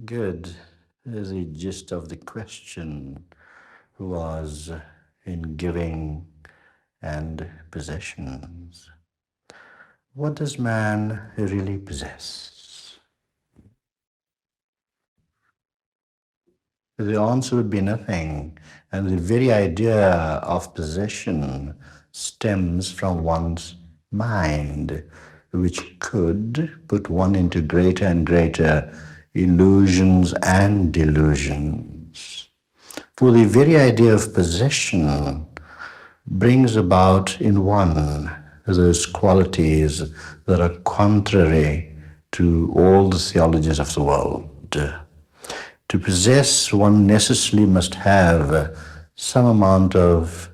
Good. The gist of the question was in giving and possessions. What does man really possess? The answer would be nothing. And the very idea of possession stems from one's mind, which could put one into greater and greater illusions and delusions. For the very idea of possession brings about in one those qualities that are contrary to all the theologies of the world. To possess, one necessarily must have some amount of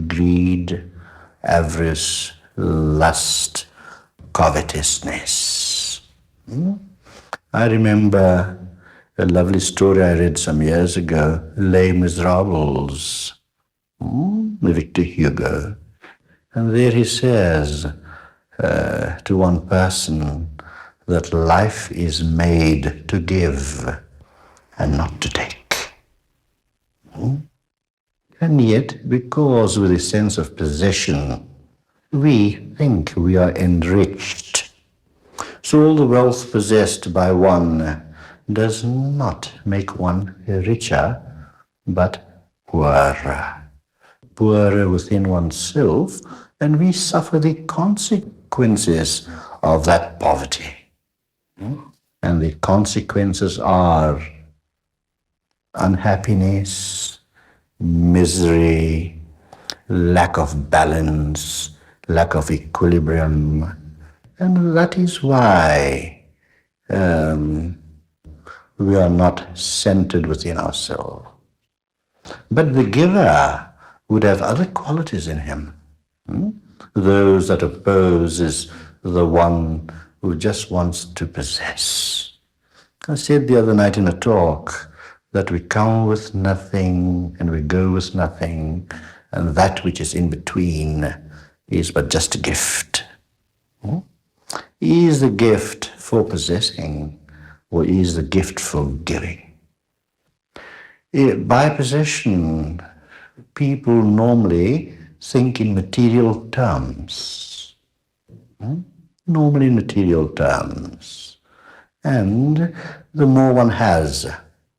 greed, avarice, lust, covetousness. I remember a lovely story I read some years ago, Les Miserables, Victor Hugo. And there he says to one person that life is made to give and not to take. And yet, because with a sense of possession, we think we are enriched. So all the wealth possessed by one does not make one richer, but poorer. Poorer within oneself, and we suffer the consequences of that poverty. And the consequences are unhappiness, misery, lack of balance, lack of equilibrium. And that is why we are not centered within ourselves. But the giver would have other qualities in him. Those that oppose is the one who just wants to possess. I said the other night in a talk that we come with nothing and we go with nothing, and that which is in between is but just a gift. Is the gift for possessing, or is the gift for giving? By possession, people normally think in material terms. Normally in material terms. And the more one has,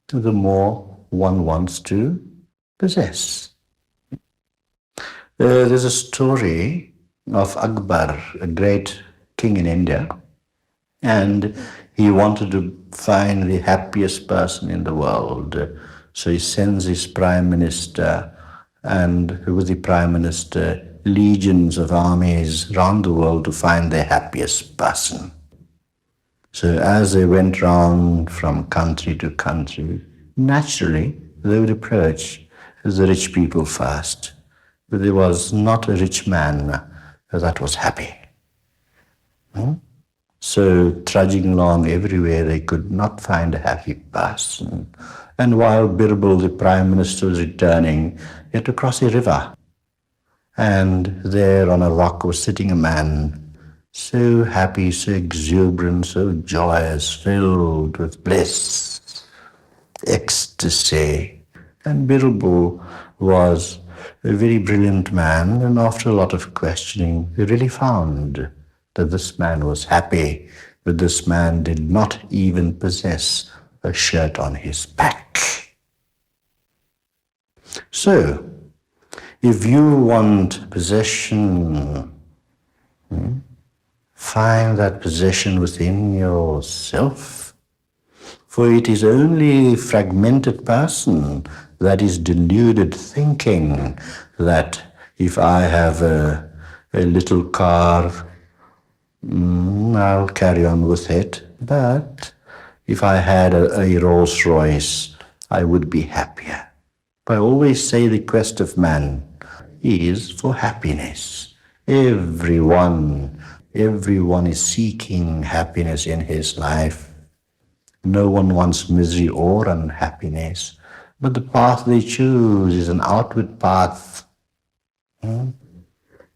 the more one wants to possess. There's a story of Akbar, a great king in India, and he wanted to find the happiest person in the world. So he sends his prime minister, and with the prime minister, legions of armies around the world to find the happiest person. So as they went round from country to country, naturally they would approach the rich people first. But there was not a rich man that was happy. So trudging along everywhere, they could not find a happy person. And while Birbal, the prime minister, was returning, he had to cross a river. And there on a rock was sitting a man, so happy, so exuberant, so joyous, filled with bliss, ecstasy. And Birbal was a very brilliant man, and after a lot of questioning, he really found that this man was happy, but this man did not even possess a shirt on his back. So, if you want possession, find that possession within yourself. For it is only a fragmented person that is deluded, thinking that if I have a little car, I'll carry on with it. But if I had a Rolls Royce, I would be happier. I always say the quest of man is for happiness. Everyone is seeking happiness in his life. No one wants misery or unhappiness. But the path they choose is an outward path.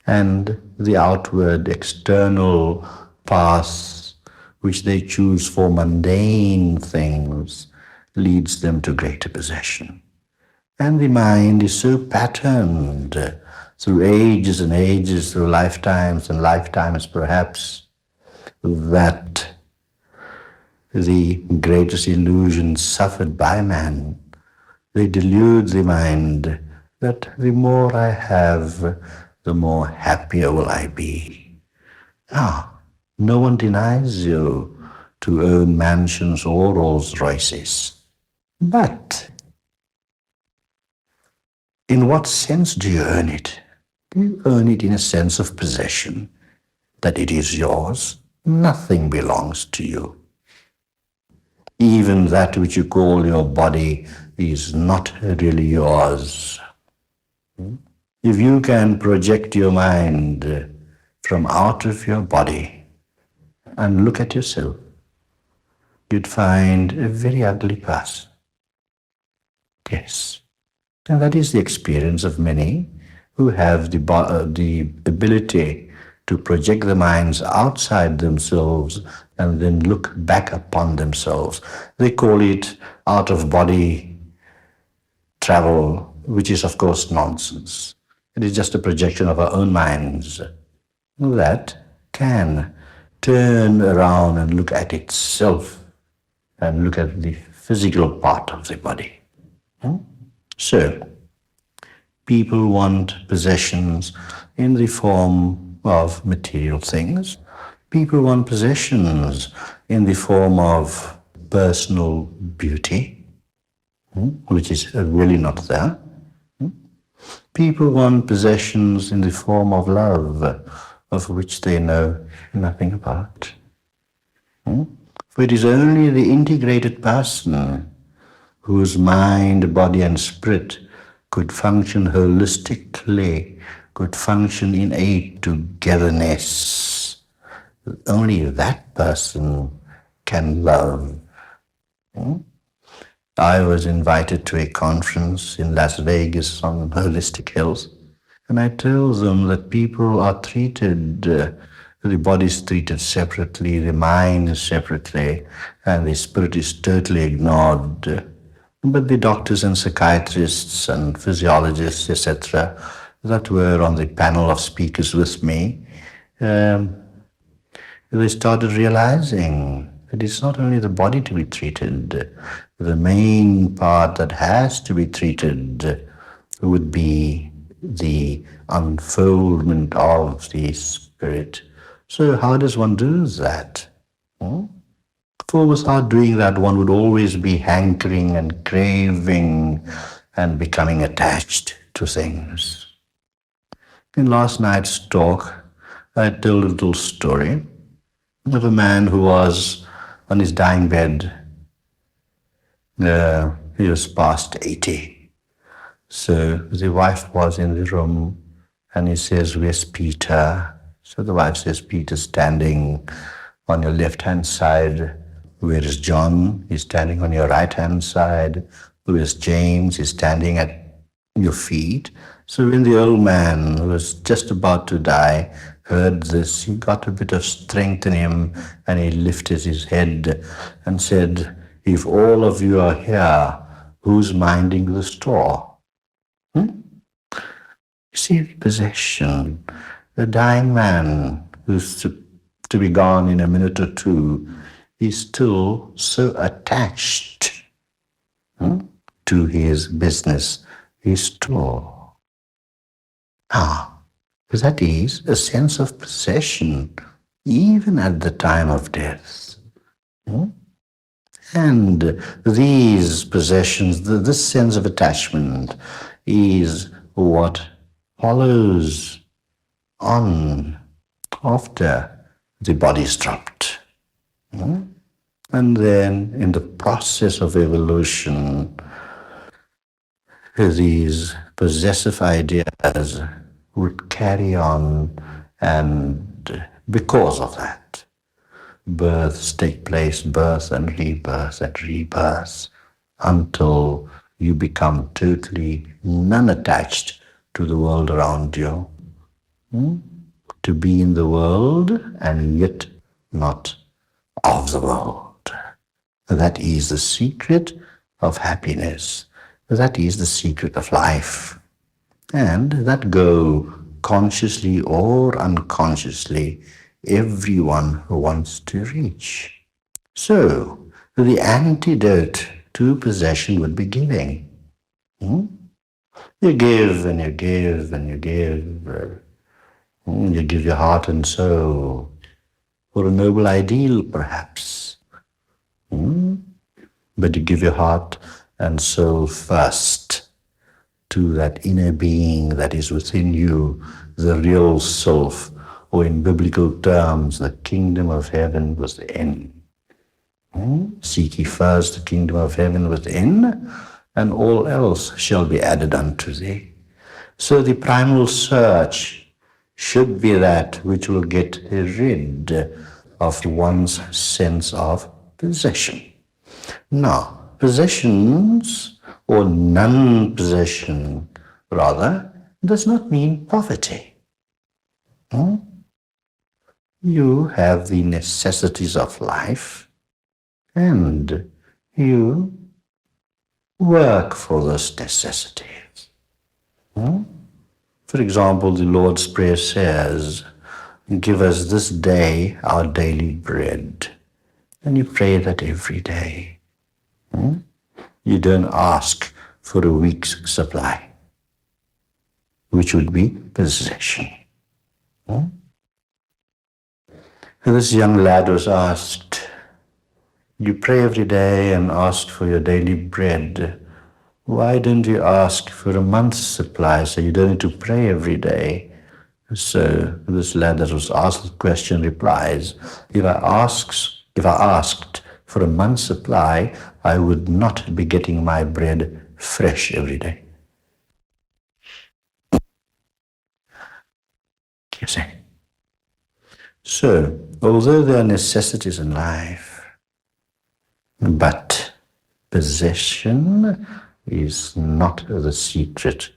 And the outward, external paths which they choose for mundane things themselves leads them to greater possession. And the mind is so patterned through ages and ages, through lifetimes and lifetimes perhaps, that the greatest illusions suffered by man, they delude the mind that the more I have, the more happier will I be. No one denies you to own mansions or Rolls Royces. But in what sense do you earn it? Do you earn it in a sense of possession, that it is yours? Nothing belongs to you. Even that which you call your body is not really yours. If you can project your mind from out of your body and look at yourself, you'd find a very ugly person. Yes. And that is the experience of many who have the ability to project their minds outside themselves and then look back upon themselves. They call it out-of-body travel, which is, of course, nonsense. It is just a projection of our own minds that can turn around and look at itself and look at the physical part of the body. So, people want possessions in the form of material things. People want possessions in the form of personal beauty, which is really not there. People want possessions in the form of love, of which they know nothing about. For it is only the integrated person whose mind, body, and spirit could function holistically, could function in a togetherness. Only that person can love. I was invited to a conference in Las Vegas on holistic health, and I told them that people are treated, the body is treated separately, the mind is separately, and the spirit is totally ignored. But the doctors and psychiatrists and physiologists, etc., that were on the panel of speakers with me, they started realizing that it's not only the body to be treated. The main part that has to be treated would be the unfoldment of the spirit. So how does one do that? For without doing that, one would always be hankering and craving and becoming attached to things. In last night's talk, I told a little story of a man who was on his dying bed. He was past 80. So the wife was in the room, and he says, "Where's Peter?" So the wife says, "Peter's standing on your left-hand side. Where is John? He's standing on your right-hand side. Where is James? He's standing at your feet." So when the old man, who was just about to die, heard this, he got a bit of strength in him, and he lifted his head and said, "If all of you are here, who's minding the store?" You see the possession. The dying man who's to be gone in a minute or two is still so attached to his business, his store. That is a sense of possession, even at the time of death. And these possessions, this sense of attachment, is what follows on after the body's dropped. And then in the process of evolution, these possessive ideas would carry on, and because of that, births take place, birth and rebirth, until you become totally non-attached to the world around you. To be in the world and yet not of the world. That is the secret of happiness. That is the secret of life. And that goal, consciously or unconsciously, everyone wants to reach. So, the antidote to possession would be giving. You give and you give and you give. You give your heart and soul for a noble ideal, perhaps. But you give your heart and soul first to that inner being that is within you, the real self, or in biblical terms, the kingdom of heaven within. Seek ye first the kingdom of heaven within, and all else shall be added unto thee. So the primal search should be that which will get rid of one's sense of possession. Now, possessions or non-possession, rather, does not mean poverty. You have the necessities of life and you work for those necessities. For example, the Lord's Prayer says, give us this day our daily bread. And you pray that every day. You don't ask for a week's supply, which would be possession. This young lad was asked, you pray every day and ask for your daily bread. Why don't you ask for a month's supply so you don't need to pray every day? So this lad that was asked the question replies, if I asked for a month's supply, I would not be getting my bread fresh every day. You see? So, although there are necessities in life, but possession is not the secret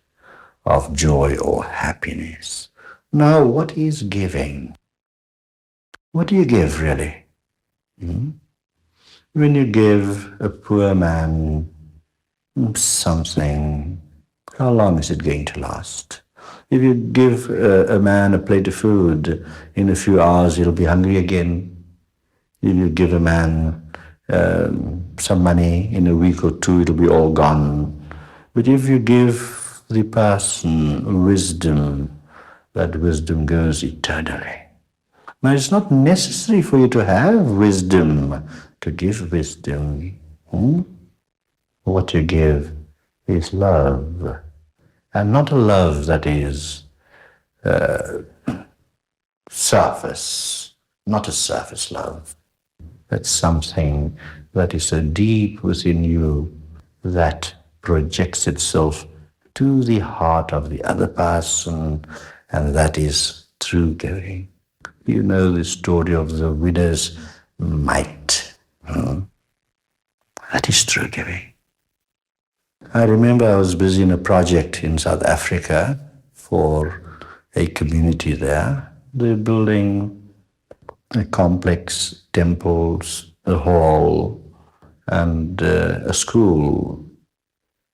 of joy or happiness. Now, what is giving? What do you give, really? When you give a poor man something, how long is it going to last? If you give a man a plate of food, in a few hours he'll be hungry again. If you give a man some money, in a week or two it'll be all gone. But if you give the person wisdom, that wisdom goes eternally. Now, it's not necessary for you to have wisdom to give wisdom. What you give is love, and not a love that is surface, not a surface love. That's something that is so deep within you that projects itself to the heart of the other person, and that is true giving. You know the story of the widow's mite. That is true giving. I remember I was busy in a project in South Africa for a community there. They're building a complex, temples, a hall, and a school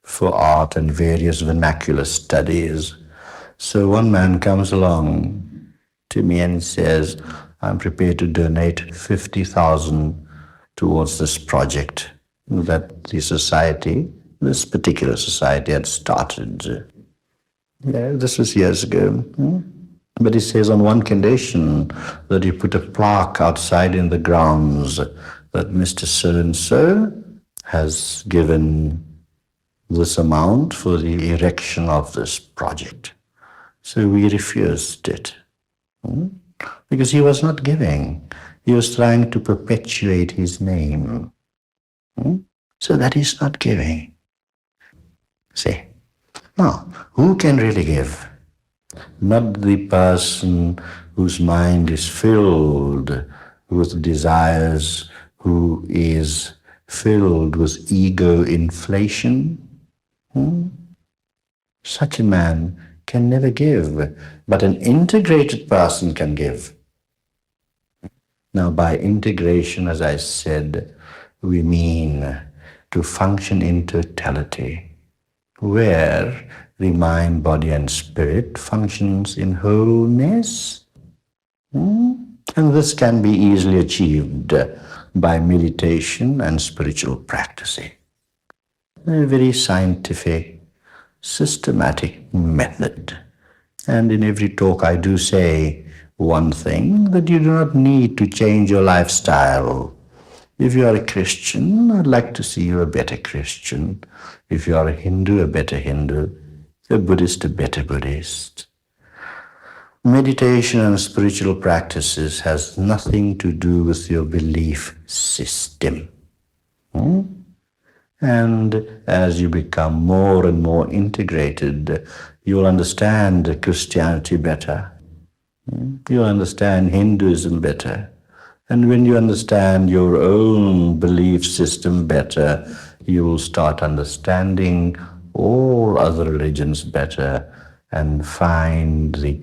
for art and various vernacular studies. So one man comes along to me and says, I'm prepared to donate 50,000 towards this project that the society, this particular society, had started. This was years ago. But he says on one condition, that you put a plaque outside in the grounds that Mr. So-and-so has given this amount for the erection of this project. So we refused it. Because he was not giving. He was trying to perpetuate his name. So that is not giving. See? Now, who can really give? Not the person whose mind is filled with desires, who is filled with ego inflation. Such a man can never give, but an integrated person can give. Now, by integration, as I said, we mean to function in totality, where the mind, body, and spirit functions in wholeness. And this can be easily achieved by meditation and spiritual practicing. A very scientific, systematic method. And in every talk I do say one thing, that you do not need to change your lifestyle. If you are a Christian, I'd like to see you a better Christian. If you are a Hindu, a better Hindu. A Buddhist, a better Buddhist. Meditation and spiritual practices has nothing to do with your belief system. And as you become more and more integrated, you'll understand Christianity better. You'll understand Hinduism better. And when you understand your own belief system better, you will start understanding all other religions better and find the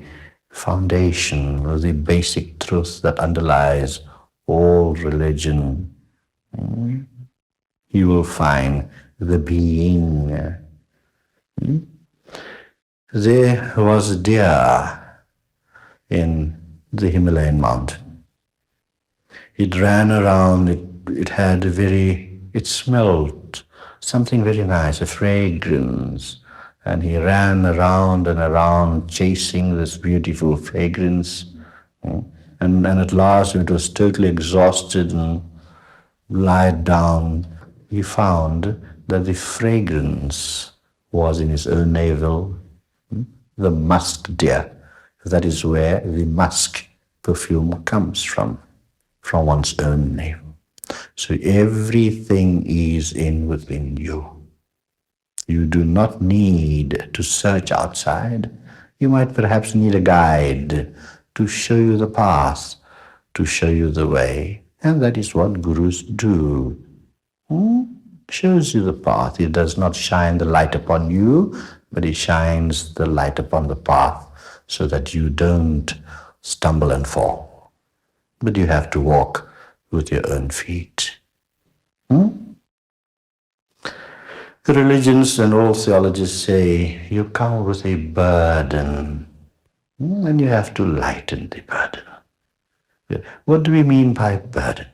foundation or the basic truth that underlies all religion. You will find the being. There was a deer in the Himalayan mountain. It ran around, it smelled something very nice, a fragrance. And he ran around and around chasing this beautiful fragrance. And at last, when it was totally exhausted and lied down, he found that the fragrance was in his own navel, the musk deer. That is where the musk perfume comes from one's own navel. So everything is within you. You do not need to search outside. You might perhaps need a guide to show you the path, to show you the way. And that is what gurus do. Shows you the path. He does not shine the light upon you, but he shines the light upon the path so that you don't stumble and fall. But you have to walk with your own feet. The religions and all theologists say you come with a burden and you have to lighten the burden. What do we mean by burden?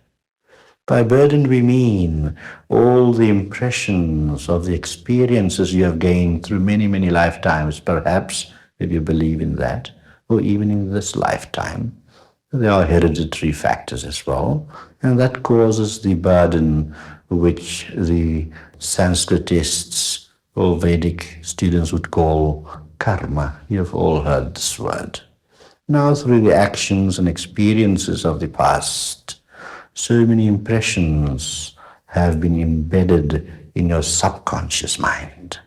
By burden we mean all the impressions of the experiences you have gained through many, many lifetimes, perhaps, if you believe in that, or even in this lifetime. There are hereditary factors as well, and that causes the burden which the Sanskritists or Vedic students would call karma. You've all heard this word. Now, through the actions and experiences of the past, so many impressions have been embedded in your subconscious mind.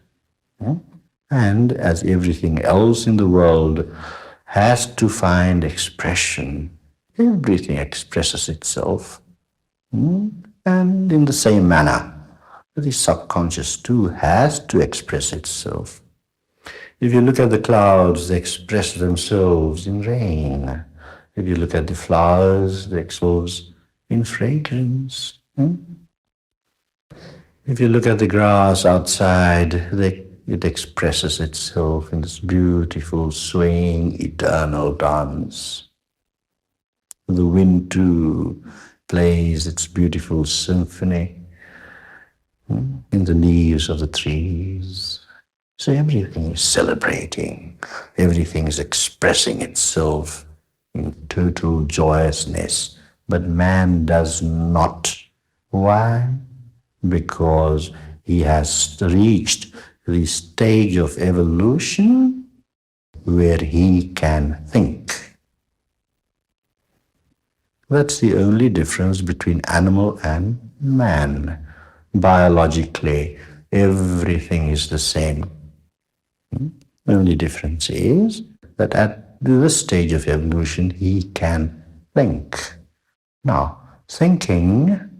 And as everything else in the world has to find expression, everything expresses itself. And in the same manner, the subconscious too has to express itself. If you look at the clouds, they express themselves in rain. If you look at the flowers, they express in fragrance. If you look at the grass outside, it expresses itself in this beautiful, swaying, eternal dance. The wind too plays its beautiful symphony in the leaves of the trees. So everything is celebrating, everything is expressing itself in total joyousness. But man does not. Why? Because he has reached the stage of evolution where he can think. That's the only difference between animal and man. Biologically, everything is the same. The only difference is that at this stage of evolution, he can think. Now, thinking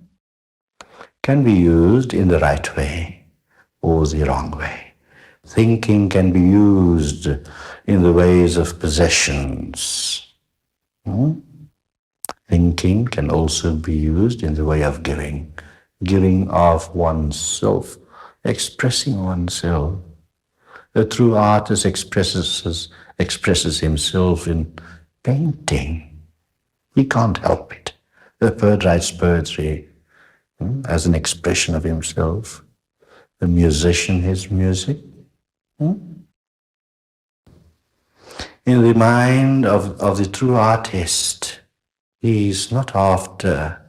can be used in the right way or the wrong way. Thinking can be used in the ways of possessions. Thinking can also be used in the way of giving. giving of oneself, expressing oneself. A true artist expresses himself in painting. He can't help it. The poet writes poetry as an expression of himself. The musician, his music. In the mind of the true artist, he is not after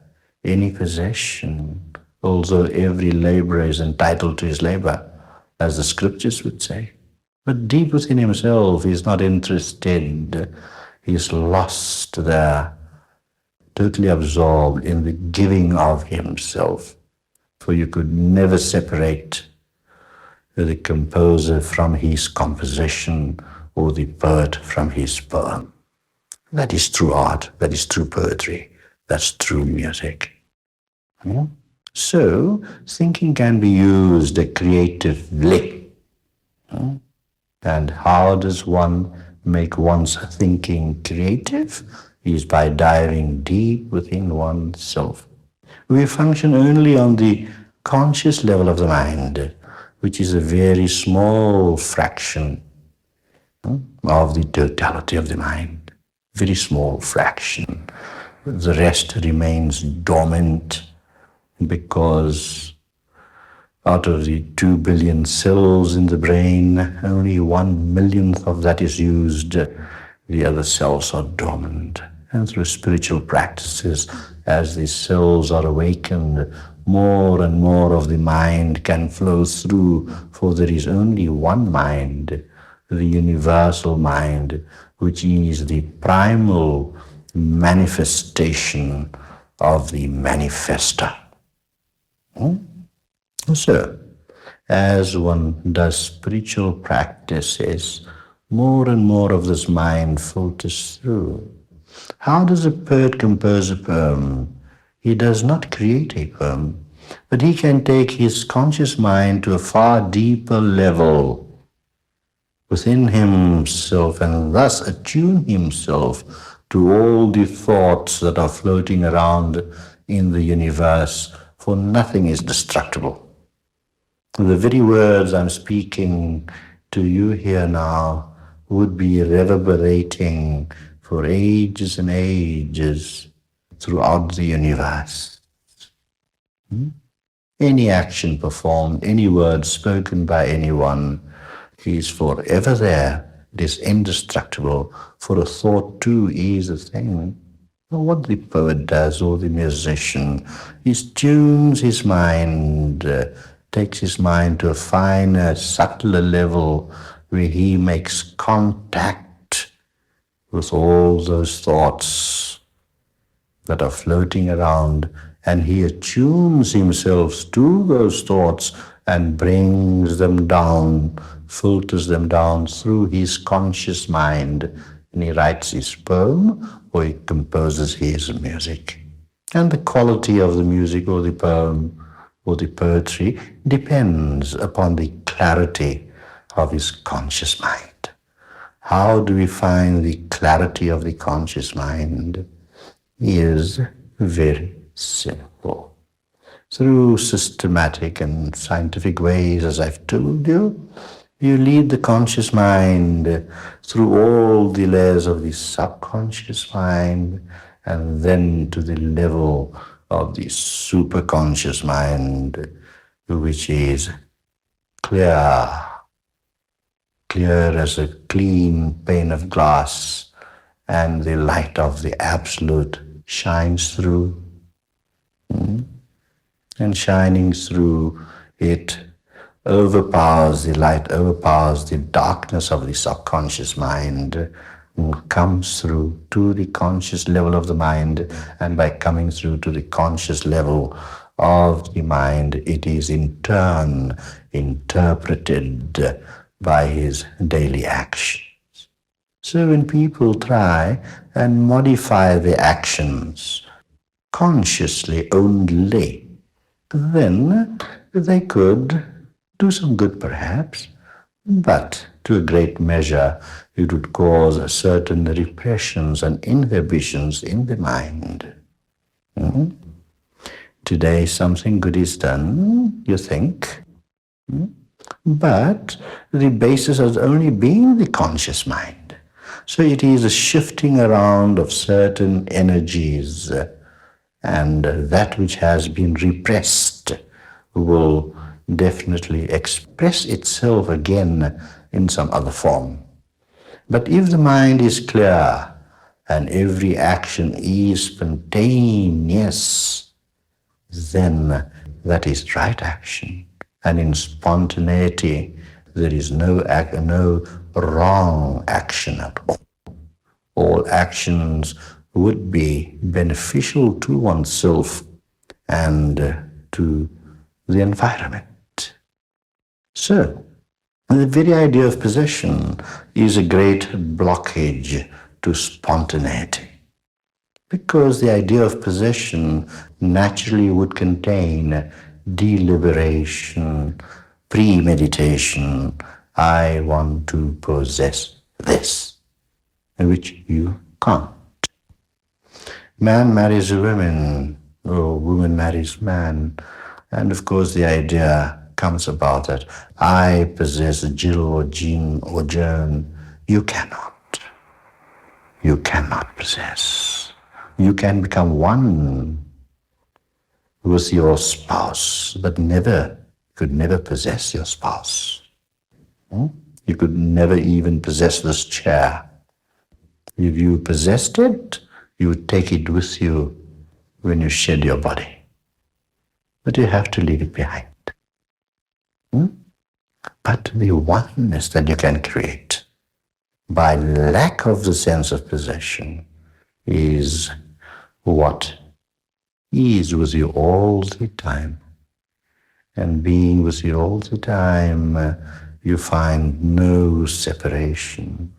any possession, although every laborer is entitled to his labor, as the scriptures would say. But deep within himself, he is not interested. He is lost there, totally absorbed in the giving of himself. For you could never separate the composer from his composition or the poet from his poem. That is true art. That is true poetry. That's true music. So, thinking can be used creatively. And how does one make one's thinking creative? Is by diving deep within oneself. We function only on the conscious level of the mind, which is a very small fraction of the totality of the mind. Very small fraction. The rest remains dormant because out of the 2 billion cells in the brain, only 1/1,000,000th of that is used. The other cells are dormant. And through spiritual practices, as these cells are awakened, more and more of the mind can flow through, for there is only one mind, the universal mind, which is the primal manifestation of the manifester. So, as one does spiritual practices, more and more of this mind filters through. How does a poet compose a poem? He does not create a poem, but he can take his conscious mind to a far deeper level within himself and thus attune himself to all the thoughts that are floating around in the universe, for nothing is destructible. The very words I'm speaking to you here now would be reverberating for ages and ages throughout the universe. Any action performed, any word spoken by anyone is forever there. It is indestructible, for a thought too is a thing. What the poet does, or the musician, he tunes his mind, takes his mind to a finer, subtler level where he makes contact with all those thoughts that are floating around, and he attunes himself to those thoughts and brings them down, filters them down through his conscious mind, and he writes his poem or he composes his music. And the quality of the music or the poem or the poetry depends upon the clarity of his conscious mind. How do we find the clarity of the conscious mind? Is very simple. Through systematic and scientific ways, as I've told you, you lead the conscious mind through all the layers of the subconscious mind and then to the level of the superconscious mind, which is clear as a clean pane of glass, and the light of the Absolute shines through. And shining through, it overpowers the light, overpowers the darkness of the subconscious mind, and comes through to the conscious level of the mind, and by coming through to the conscious level of the mind, it is in turn interpreted by his daily actions. So when people try and modify their actions consciously only, then they could do some good perhaps, but to a great measure it would cause certain repressions and inhibitions in the mind. Today something good is done, you think, but the basis has only been the conscious mind. So it is a shifting around of certain energies, and that which has been repressed will definitely express itself again in some other form. But if the mind is clear and every action is spontaneous, then that is right action. And in spontaneity, there is no wrong action at all. All actions would be beneficial to oneself and to the environment. So, the very idea of possession is a great blockage to spontaneity, because the idea of possession naturally would contain deliberation, premeditation. I want to possess this, which you can't. Man marries a woman, or woman marries man, and of course the idea comes about that I possess Jill or Jean or Joan. You cannot. You cannot possess. You can become one with your spouse, but could never possess your spouse. You could never even possess this chair. If you possessed it, you would take it with you when you shed your body. But you have to leave it behind. But the oneness that you can create by lack of the sense of possession is what is with you all the time. And being with you all the time, you find no separation.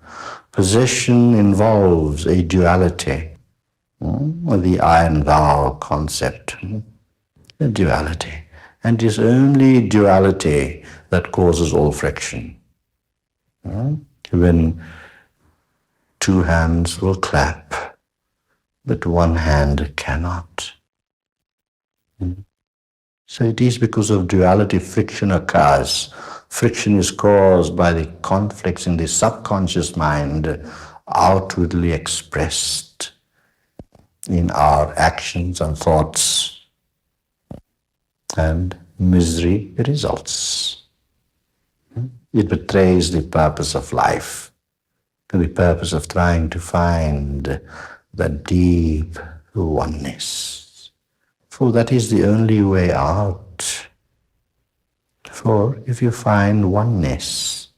Possession involves a duality, the I and thou concept, a duality. And it is only duality that causes all friction. When two hands will clap, but one hand cannot. So it is because of duality friction occurs. Friction is caused by the conflicts in the subconscious mind, outwardly expressed in our actions and thoughts, and misery results. It betrays the purpose of life, the purpose of trying to find the deep oneness. For that is the only way out. For if you find oneness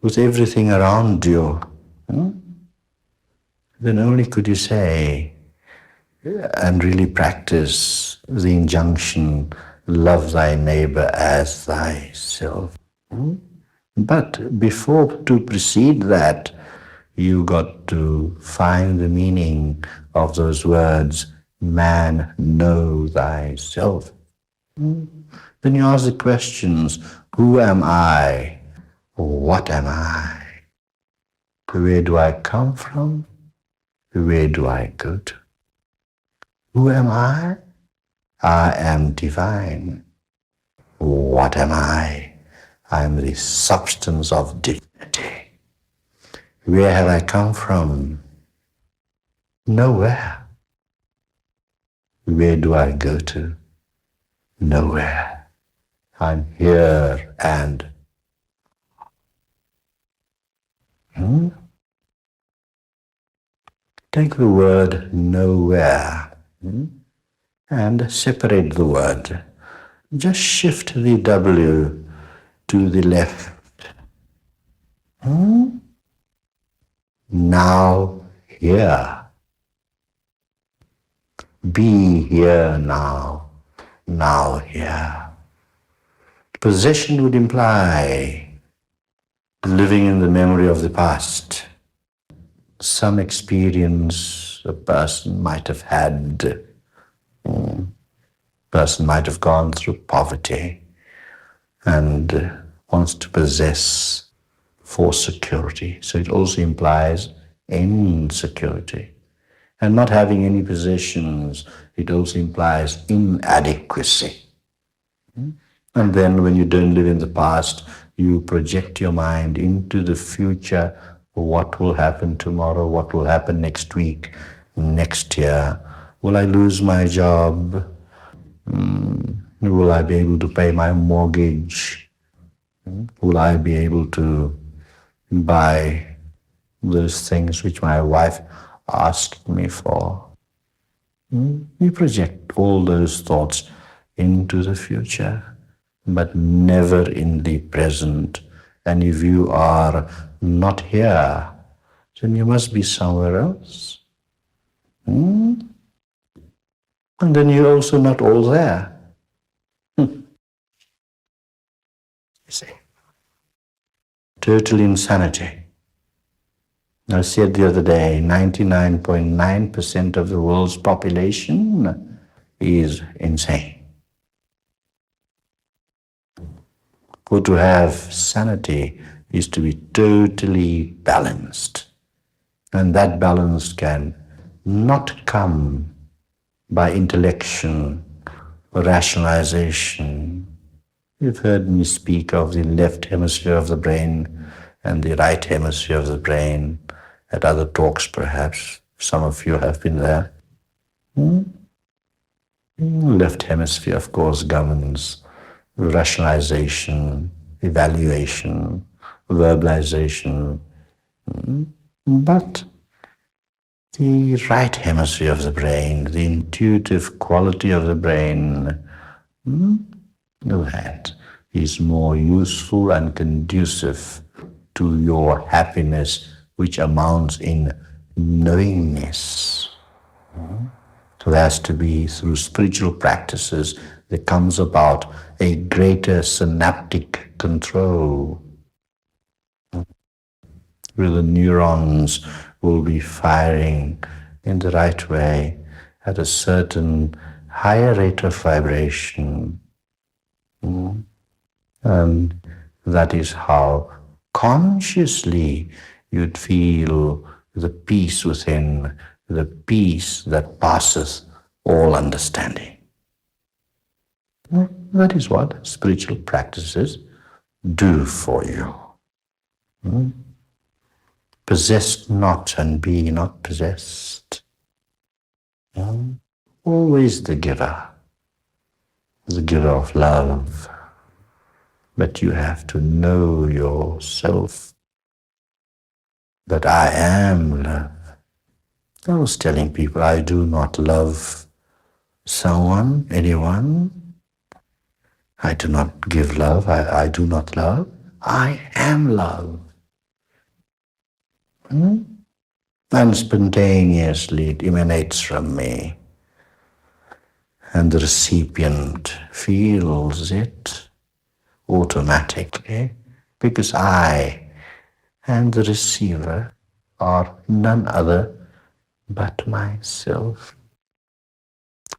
with everything around you, then only could you say and really practice the injunction, love thy neighbor as thyself. But before to precede that, you got to find the meaning of those words, man, know thyself. Then you ask the questions, who am I? What am I? Where do I come from? Where do I go to? Who am I? I am divine. What am I? I am the substance of divinity. Where have I come from? Nowhere. Where do I go to? Nowhere. I'm here and take the word nowhere and separate the word. Just shift the W to the left. Now here. Be here now. Now here. Possession would imply living in the memory of the past. Some experience a person might have had. Person might have gone through poverty and wants to possess for security. So it also implies insecurity. And not having any possessions, it also implies inadequacy. And then when you don't live in the past, you project your mind into the future. What will happen tomorrow? What will happen next week? Next year? Will I lose my job? Will I be able to pay my mortgage? Will I be able to buy those things which my wife asked me for? You project all those thoughts into the future, but never in the present. And if you are not here, then you must be somewhere else. And then you're also not all there. You see. Total insanity. I said the other day, 99.9% of the world's population is insane. For to have sanity is to be totally balanced. And that balance can not come by intellection or rationalization. You've heard me speak of the left hemisphere of the brain and the right hemisphere of the brain at other talks, perhaps. Some of you have been there. Left hemisphere, of course, governs rationalization, evaluation, verbalization. But the right hemisphere of the brain, the intuitive quality of the brain, that is more useful and conducive to your happiness, which amounts in knowingness. So there has to be, through spiritual practices, there comes about a greater synaptic control, where the neurons will be firing in the right way at a certain higher rate of vibration. And that is how consciously you'd feel the peace within, the peace that passeth all understanding. That is what spiritual practices do for you. Possess not and be not possessed. Always the giver of love. But you have to know yourself, that I am love. I was telling people I do not love someone, anyone. I do not give love. I do not love. I am love. And spontaneously it emanates from me. And the recipient feels it automatically, because I and the receiver are none other but myself.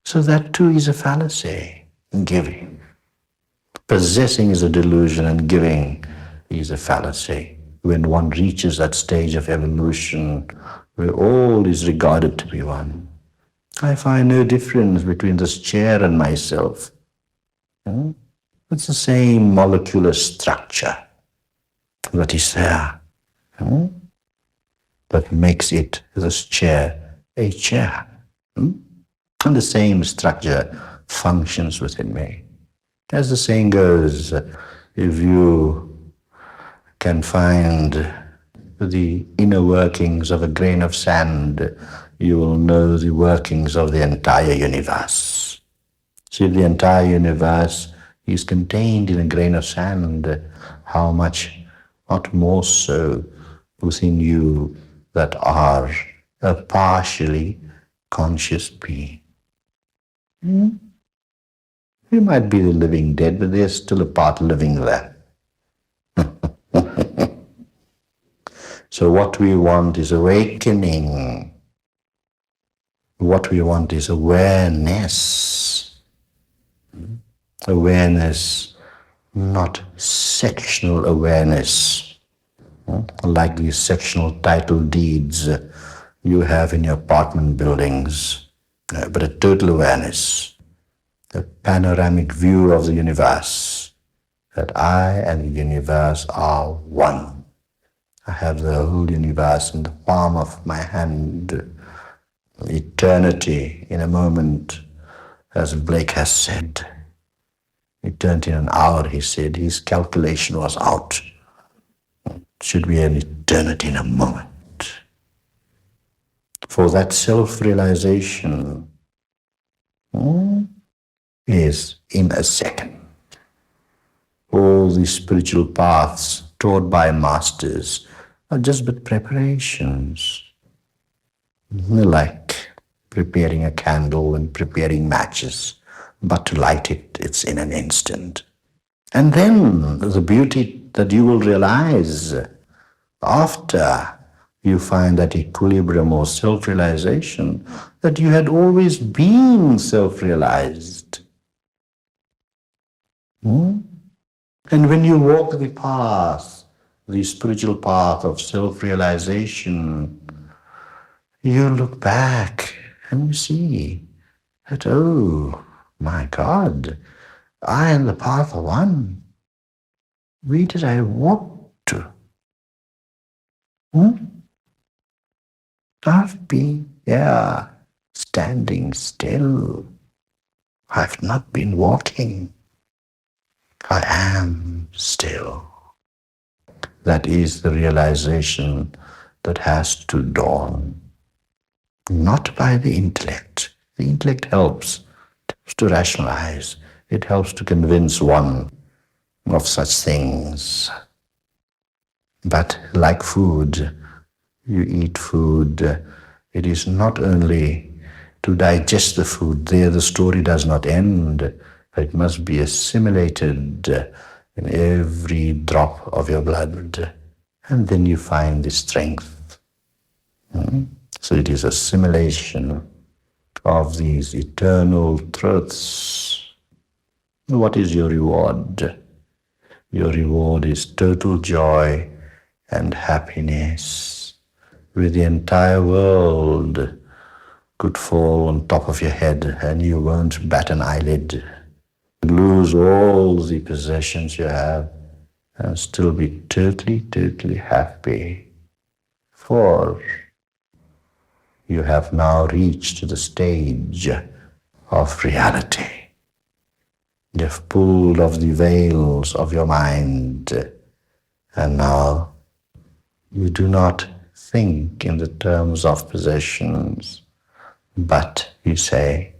So that too is a fallacy, giving. Possessing is a delusion and giving is a fallacy. When one reaches that stage of evolution where all is regarded to be one, I find no difference between this chair and myself. It's the same molecular structure that is there, that makes it, this chair, a chair. And the same structure functions within me. As the saying goes, if you can find the inner workings of a grain of sand, you will know the workings of the entire universe. See, the entire universe is contained in a grain of sand. How much, not more so, within you that are a partially conscious being. You might be the living dead, but there's still a part living there. So what we want is awakening. What we want is awareness. Awareness, not sectional awareness, like these sectional title deeds you have in your apartment buildings, but a total awareness, a panoramic view of the universe, that I and the universe are one. I have the whole universe in the palm of my hand. Eternity in a moment, as Blake has said. Eternity in an hour, he said. His calculation was out. It should be an eternity in a moment. For that self-realization is in a second. All these spiritual paths taught by masters are just but preparations. Like preparing a candle and preparing matches, but to light it, it's in an instant. And then the beauty that you will realize after you find that equilibrium or self-realization, that you had always been self-realized. And when you walk the path, the spiritual path of self-realization, you look back and you see that, oh my God, I am the path of one. Where did I walk to? I've been here, standing still. I've not been walking. I am still. That is the realization that has to dawn. Not by the intellect. The intellect helps to rationalize. It helps to convince one of such things. But like food, you eat food. It is not only to digest the food. There the story does not end. It must be assimilated in every drop of your blood. And then you find the strength. So it is assimilation of these eternal truths. What is your reward? Your reward is total joy and happiness, where the entire world could fall on top of your head and you won't bat an eyelid. Lose all the possessions you have and still be totally happy. For you have now reached the stage of reality. You have pulled off the veils of your mind, and now you do not think in the terms of possessions, but you say,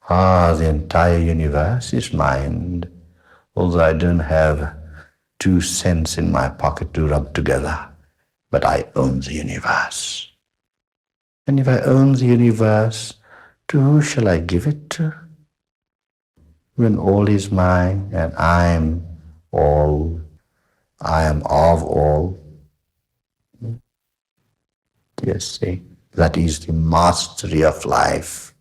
the entire universe is mine, although I don't have 2 cents in my pocket to rub together, but I own the universe. And if I own the universe, to who shall I give it to? When all is mine and I am all, I am of all. Yes, see, that is the mastery of life.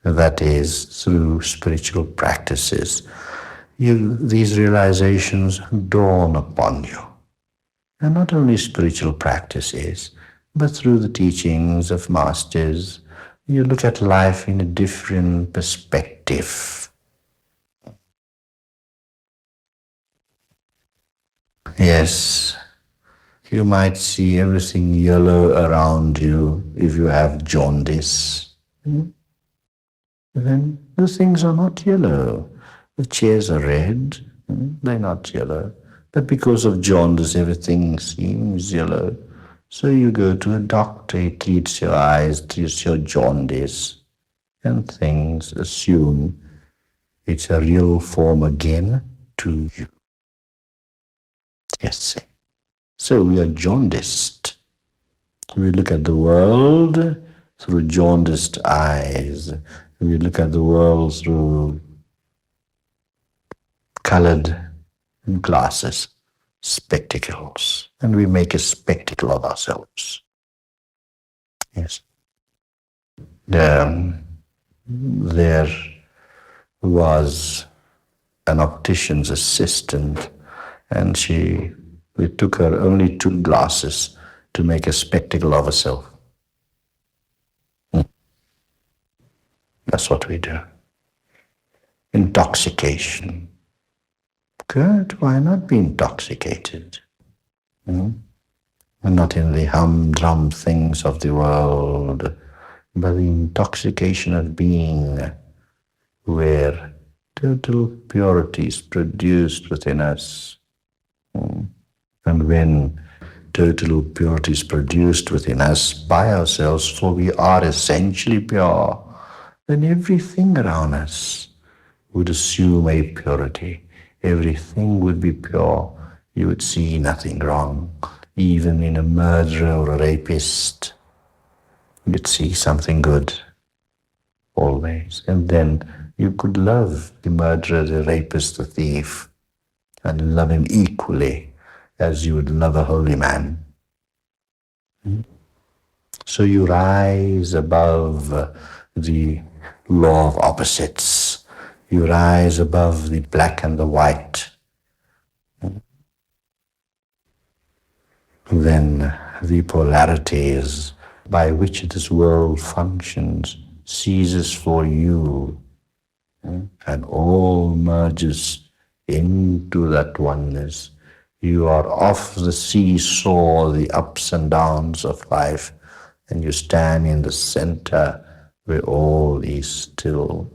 That is through spiritual practices. These realizations dawn upon you. And not only spiritual practices, but through the teachings of masters, you look at life in a different perspective. Yes, you might see everything yellow around you if you have jaundice. Then the things are not yellow. The chairs are red, they're not yellow. But because of jaundice, everything seems yellow. So you go to a doctor, he treats your eyes, treats your jaundice, and things assume it's a real form again to you. Yes. So we are jaundiced. We look at the world through jaundiced eyes. We look at the world through colored glasses, spectacles, and we make a spectacle of ourselves. Yes. There was an optician's assistant, and we took her only 2 glasses to make a spectacle of herself. That's what we do. Intoxication. Good, why not be intoxicated? And not in the humdrum things of the world, but the intoxication of being, where total purity is produced within us. And when total purity is produced within us by ourselves, for we are essentially pure, then everything around us would assume a purity. Everything would be pure. You would see nothing wrong. Even in a murderer or a rapist, you'd see something good, always. And then you could love the murderer, the rapist, the thief, and love him equally as you would love a holy man. So you rise above the law of opposites. You rise above the black and the white. Then the polarities by which this world functions ceases for you, and all merges into that oneness. You are off the seesaw, the ups and downs of life, and you stand in the center where all is still.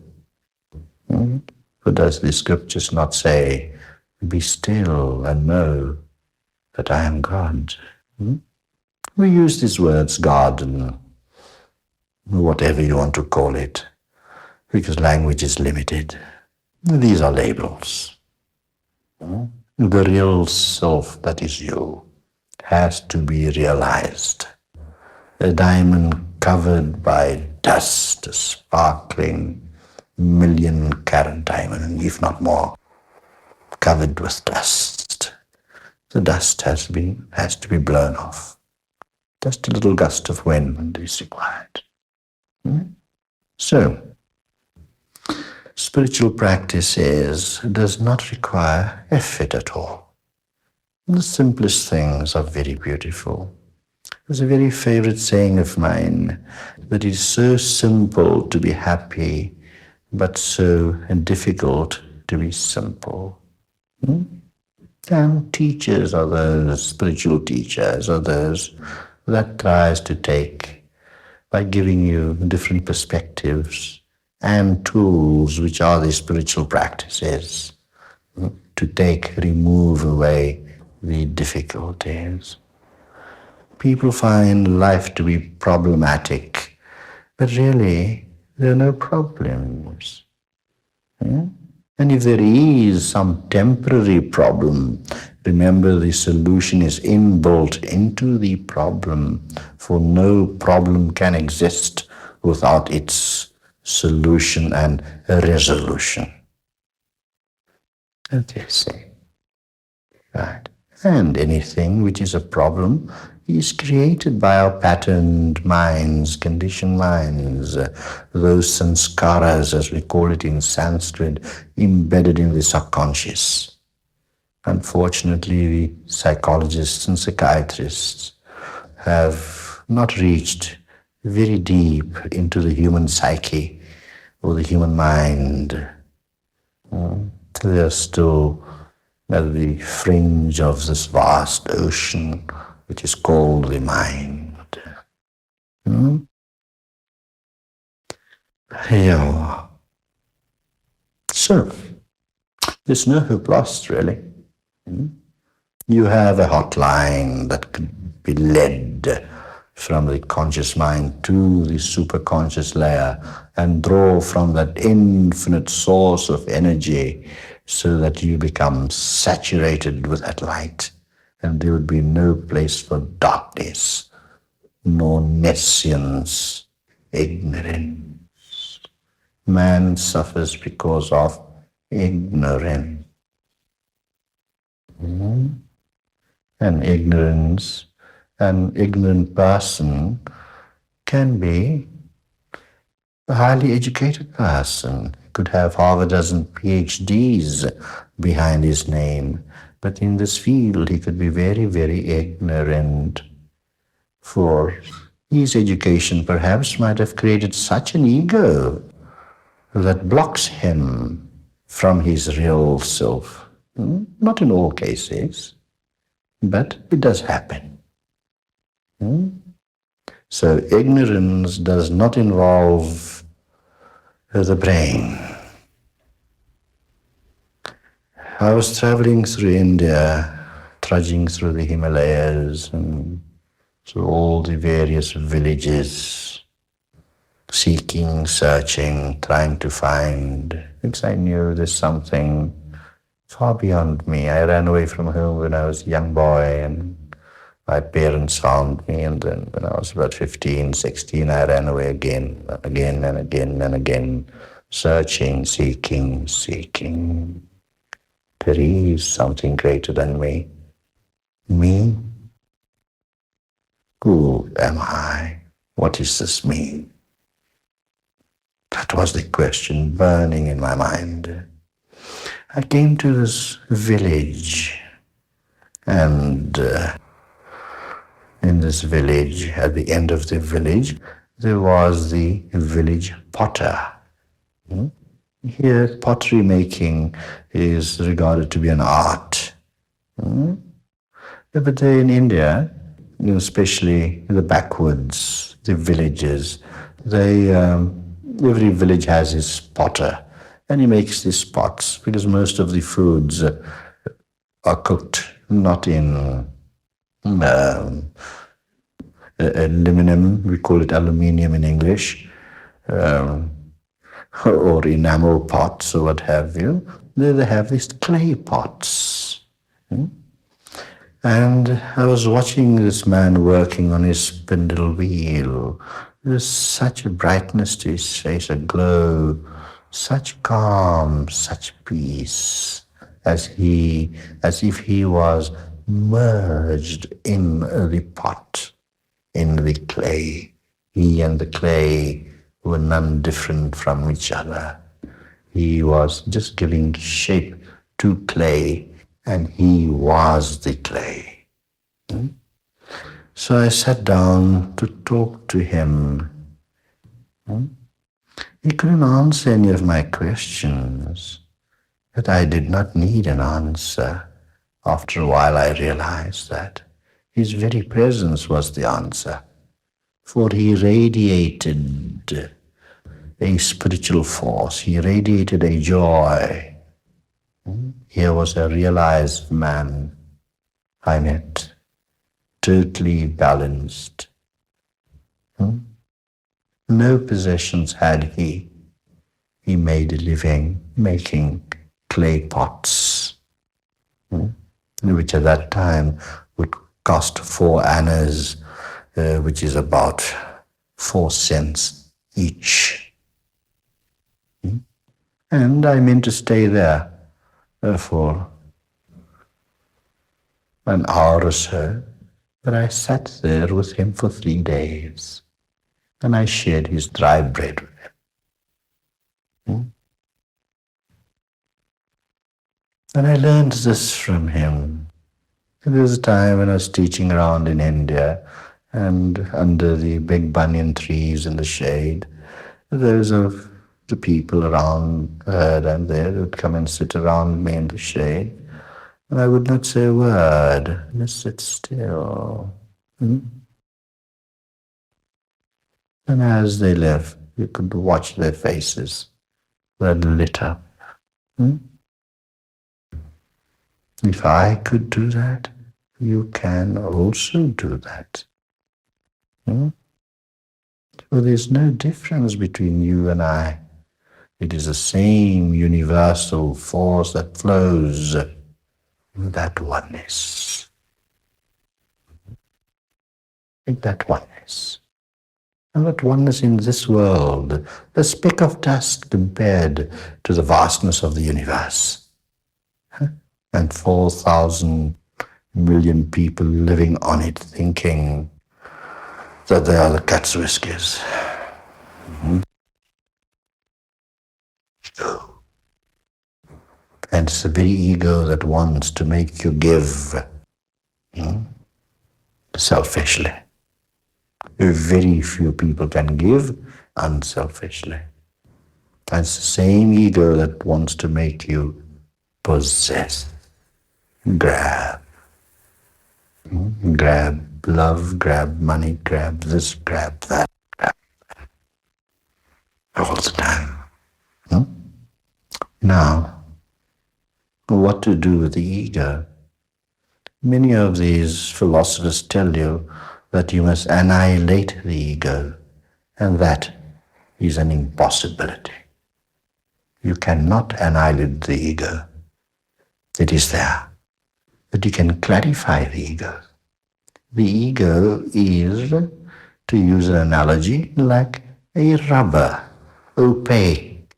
But does the scriptures not say, be still and know that I am God? We use these words, God, and whatever you want to call it, because language is limited. These are labels. The real self that is you has to be realized. A diamond covered by dust, a sparkling 1,000,000-carat diamond, if not more, covered with dust. The dust has to be blown off. Just a little gust of wind is required. So, spiritual practice does not require effort at all. The simplest things are very beautiful. There's a very favorite saying of mine that it is so simple to be happy, but so difficult to be simple. And teachers are those, spiritual teachers are those that tries to take, by giving you different perspectives and tools, which are the spiritual practices, to remove away the difficulties. People find life to be problematic, but really there are no problems. And if there is some temporary problem, remember the solution is inbuilt into the problem, for no problem can exist without its solution and resolution. As they say. Right. And anything which is a problem is created by our patterned minds, conditioned minds, those sanskaras, as we call it in Sanskrit, embedded in the subconscious. Unfortunately, the psychologists and psychiatrists have not reached very deep into the human psyche or the human mind. They are still at the fringe of this vast ocean which is called the mind. Yeah. So, there's no hope lost, really. You have a hotline that could be led from the conscious mind to the superconscious layer and draw from that infinite source of energy so that you become saturated with that light, and there would be no place for darkness, nor nescience, ignorance. Man suffers because of ignorance. And ignorance, an ignorant person can be a highly educated person, could have half a dozen PhDs behind his name, but in this field he could be very, very ignorant. For his education perhaps might have created such an ego that blocks him from his real self. Not in all cases, but it does happen. So ignorance does not involve the brain. I was traveling through India, trudging through the Himalayas and through all the various villages, seeking, searching, trying to find, because I knew there's something far beyond me. I ran away from home when I was a young boy, and my parents found me, and then when I was about 15, 16, I ran away again and again and again and again, searching, seeking, seeking. There is something greater than me. Me? Who am I? What does this mean? That was the question burning in my mind. I came to this village, and in this village, at the end of the village, there was the village potter. Here, pottery making is regarded to be an art. But there in India, especially the backwoods, the villages, every village has its potter, and he makes these pots because most of the foods are cooked not in aluminum, we call it aluminium in English, or enamel pots or what have you. They have these clay pots. And I was watching this man working on his spindle wheel. There was such a brightness to his face, a glow, such calm, such peace, as if he was merged in the pot, in the clay. He and the clay were none different from each other. He was just giving shape to clay, and he was the clay. So I sat down to talk to him. He couldn't answer any of my questions, but I did not need an answer. After a while, I realized that his very presence was the answer, for he radiated a spiritual force. He radiated a joy. Here was a realized man I met, totally balanced. No possessions had he. He made a living making clay pots, which at that time would cost 4 annas, which is about 4 cents each. And I meant to stay there for an hour or so, but I sat there with him for 3 days, and I shared his dry bread with him. And I learned this from him. There was a time when I was teaching around in India, and under the big banyan trees in the shade, those of the people around and there would come and sit around me in the shade, and I would not say a word, just sit still. And as they left, you could watch their faces that lit up. If I could do that, you can also do that. So there's no difference between you and I. It is the same universal force that flows in that oneness. In that oneness. And that oneness in this world, a speck of dust compared to the vastness of the universe. And 4,000 million people living on it thinking that they are the cat's whiskers. And it's the very ego that wants to make you give selfishly. Very few people can give unselfishly. That's the same ego that wants to make you possess, grab, grab love, grab money, grab this, grab that, all the time. Now, what to do with the ego? Many of these philosophers tell you that you must annihilate the ego, and that is an impossibility. You cannot annihilate the ego. It is there. But you can clarify the ego. The ego is, to use an analogy, like a rubber, opaque,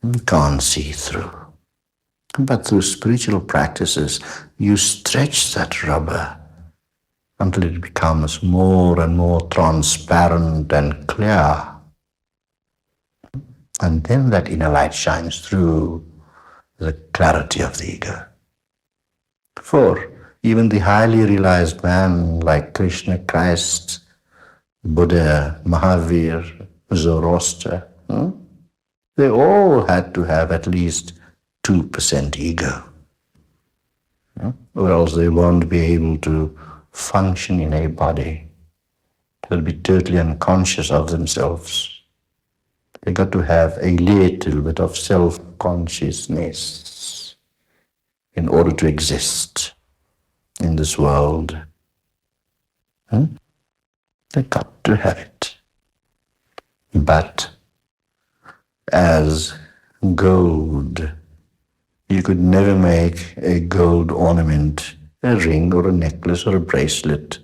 you can't see through. But through spiritual practices, you stretch that rubber until it becomes more and more transparent and clear. And then that inner light shines through the clarity of the ego. For even the highly realized man like Krishna, Christ, Buddha, Mahavir, Zoroaster, they all had to have at least 2% ego, or else they won't be able to function in a body. They'll be totally unconscious of themselves. They got to have a little bit of self-consciousness in order to exist in this world. They got to have it. But as gold, you could never make a gold ornament, a ring or a necklace or a bracelet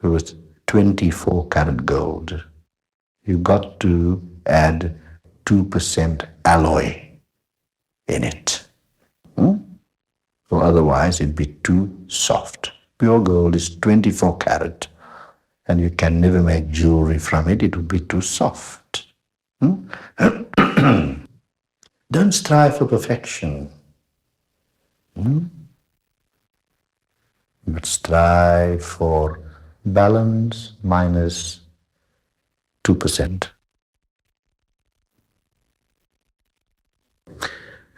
with 24 karat gold. You got to add 2% alloy in it. Or otherwise it'd be too soft. Pure gold is 24 karat, and you can never make jewelry from it. It would be too soft. Don't strive for perfection, but strive for balance minus 2%.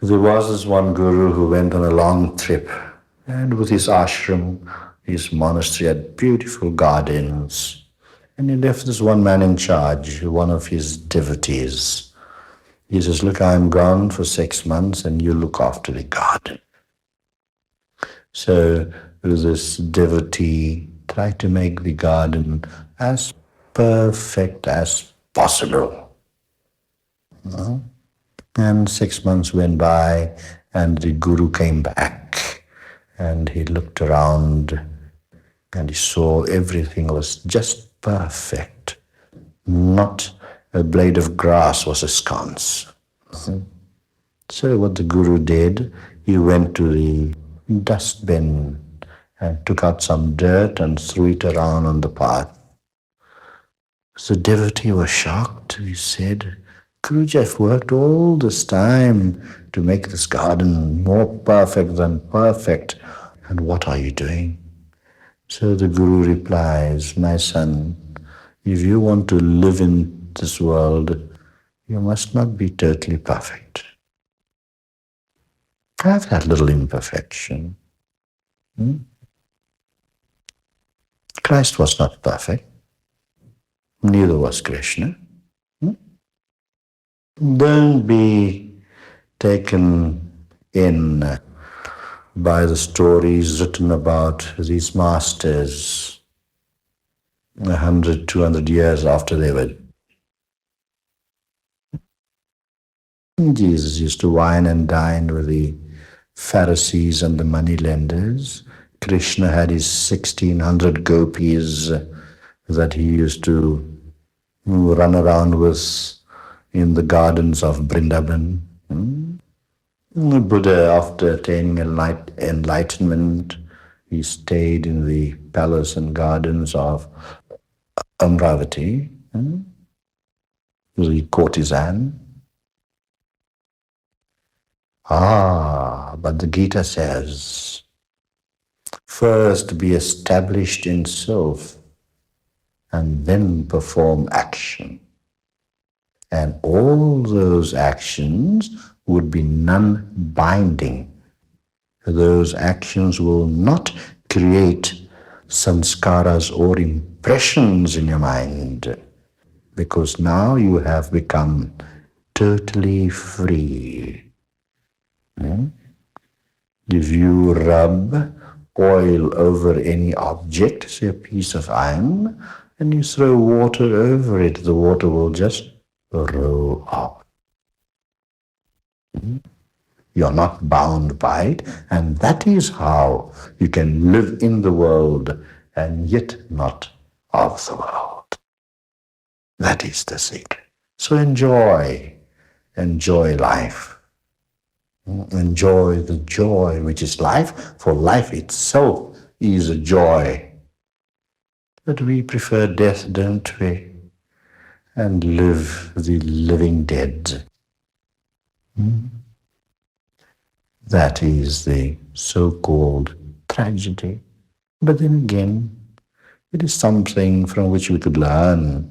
There was this one guru who went on a long trip, and with his ashram, his monastery had beautiful gardens, and he left this one man in charge, one of his devotees. He says, look, I'm gone for 6 months and you look after the garden. So this devotee tried to make the garden as perfect as possible. And 6 months went by, and the guru came back, and he looked around, and he saw everything was just perfect. Not a blade of grass was askance. So what the guru did, he went to the dustbin and took out some dirt and threw it around on the path. The devotee was shocked. He said, Guruji, I've worked all this time to make this garden more perfect than perfect, and what are you doing? So the Guru replies, my son, if you want to live in this world, you must not be totally perfect. Have that little imperfection. Christ was not perfect. Neither was Krishna. Don't be taken in by the stories written about these masters 100, 200 years after they were. Jesus used to wine and dine with the Pharisees and the moneylenders. Krishna had his 1600 gopis that he used to run around with in the gardens of Vrindavan. Buddha, after attaining enlightenment, he stayed in the palace and gardens of Amravati, the courtesan. But the Gita says, first be established in self, and then perform action. And all those actions would be non-binding. Those actions will not create sanskaras or impressions in your mind, because now you have become totally free. If you rub oil over any object, say a piece of iron, and you throw water over it, the water will just roll out. You're not bound by it, and that is how you can live in the world and yet not of the world. That is the secret. So enjoy life. Enjoy the joy which is life, for life itself is a joy. But we prefer death, don't we? And live the living dead. That is the so-called tragedy. But then again, it is something from which we could learn.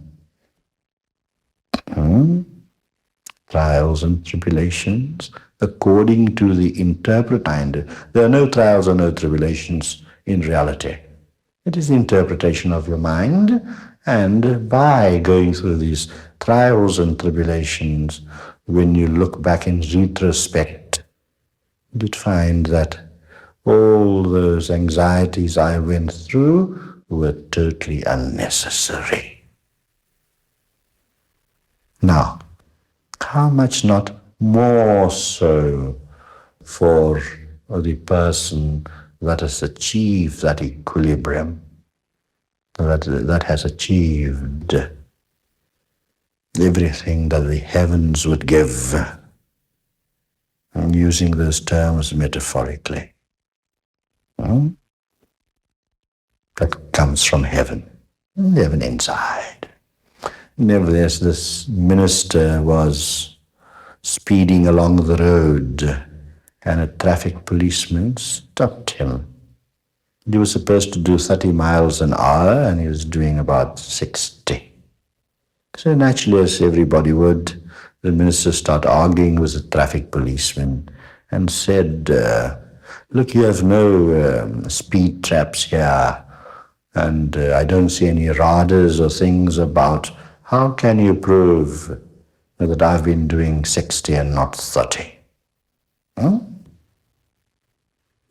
Trials and tribulations, according to the interpreter. There are no trials or no tribulations in reality. It is the interpretation of your mind, and by going through these trials and tribulations, when you look back in retrospect, you'd find that all those anxieties I went through were totally unnecessary. Now, how much not more so for the person that has achieved that equilibrium, that has achieved everything that the heavens would give. I'm using those terms metaphorically. That comes from heaven inside. Nevertheless, this minister was speeding along the road, and a traffic policeman stopped him. He was supposed to do 30 miles an hour, and he was doing about 60. So naturally, as everybody would, the minister started arguing with the traffic policeman and said, look, you have no speed traps here, and I don't see any radars or things about. How can you prove that I've been doing 60 and not 30?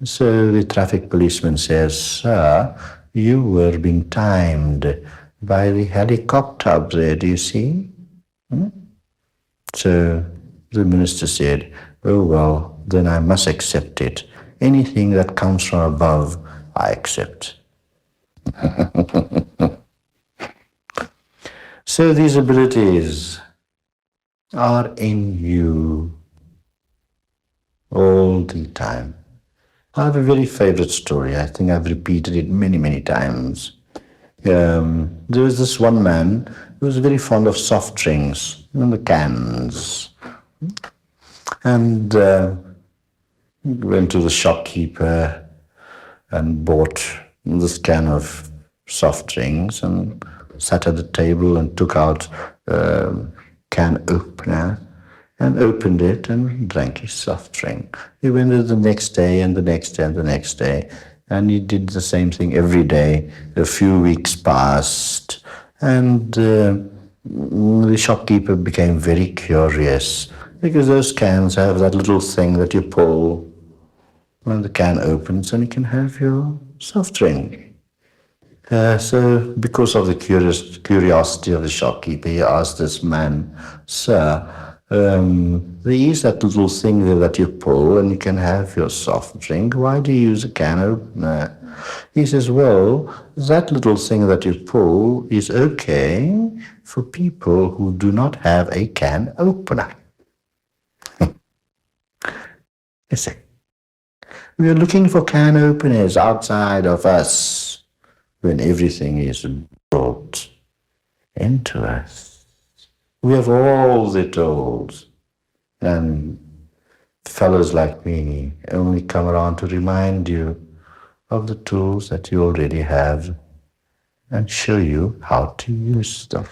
So the traffic policeman says, sir, you were being timed by the helicopter up there, do you see? So the minister said, oh, well, then I must accept it. Anything that comes from above, I accept. So these abilities are in you all the time. I have a very favorite story. I think I've repeated it many, many times. There was this one man who was very fond of soft drinks, the cans. And he went to the shopkeeper and bought this can of soft drinks and sat at the table and took out a can opener and opened it and drank his soft drink. He went there the next day and the next day and the next day, and he did the same thing every day. A few weeks passed, and the shopkeeper became very curious, because those cans have that little thing that you pull when the can opens and you can have your soft drink. So because of the curiosity of the shopkeeper, he asked this man, sir, there is that little thing there that you pull and you can have your soft drink. Why do you use a can opener? He says, well, that little thing that you pull is okay for people who do not have a can opener. You see, we are looking for can openers outside of us when everything is brought into us. We have all the tools, and fellows like me only come around to remind you of the tools that you already have. and show you how to use them.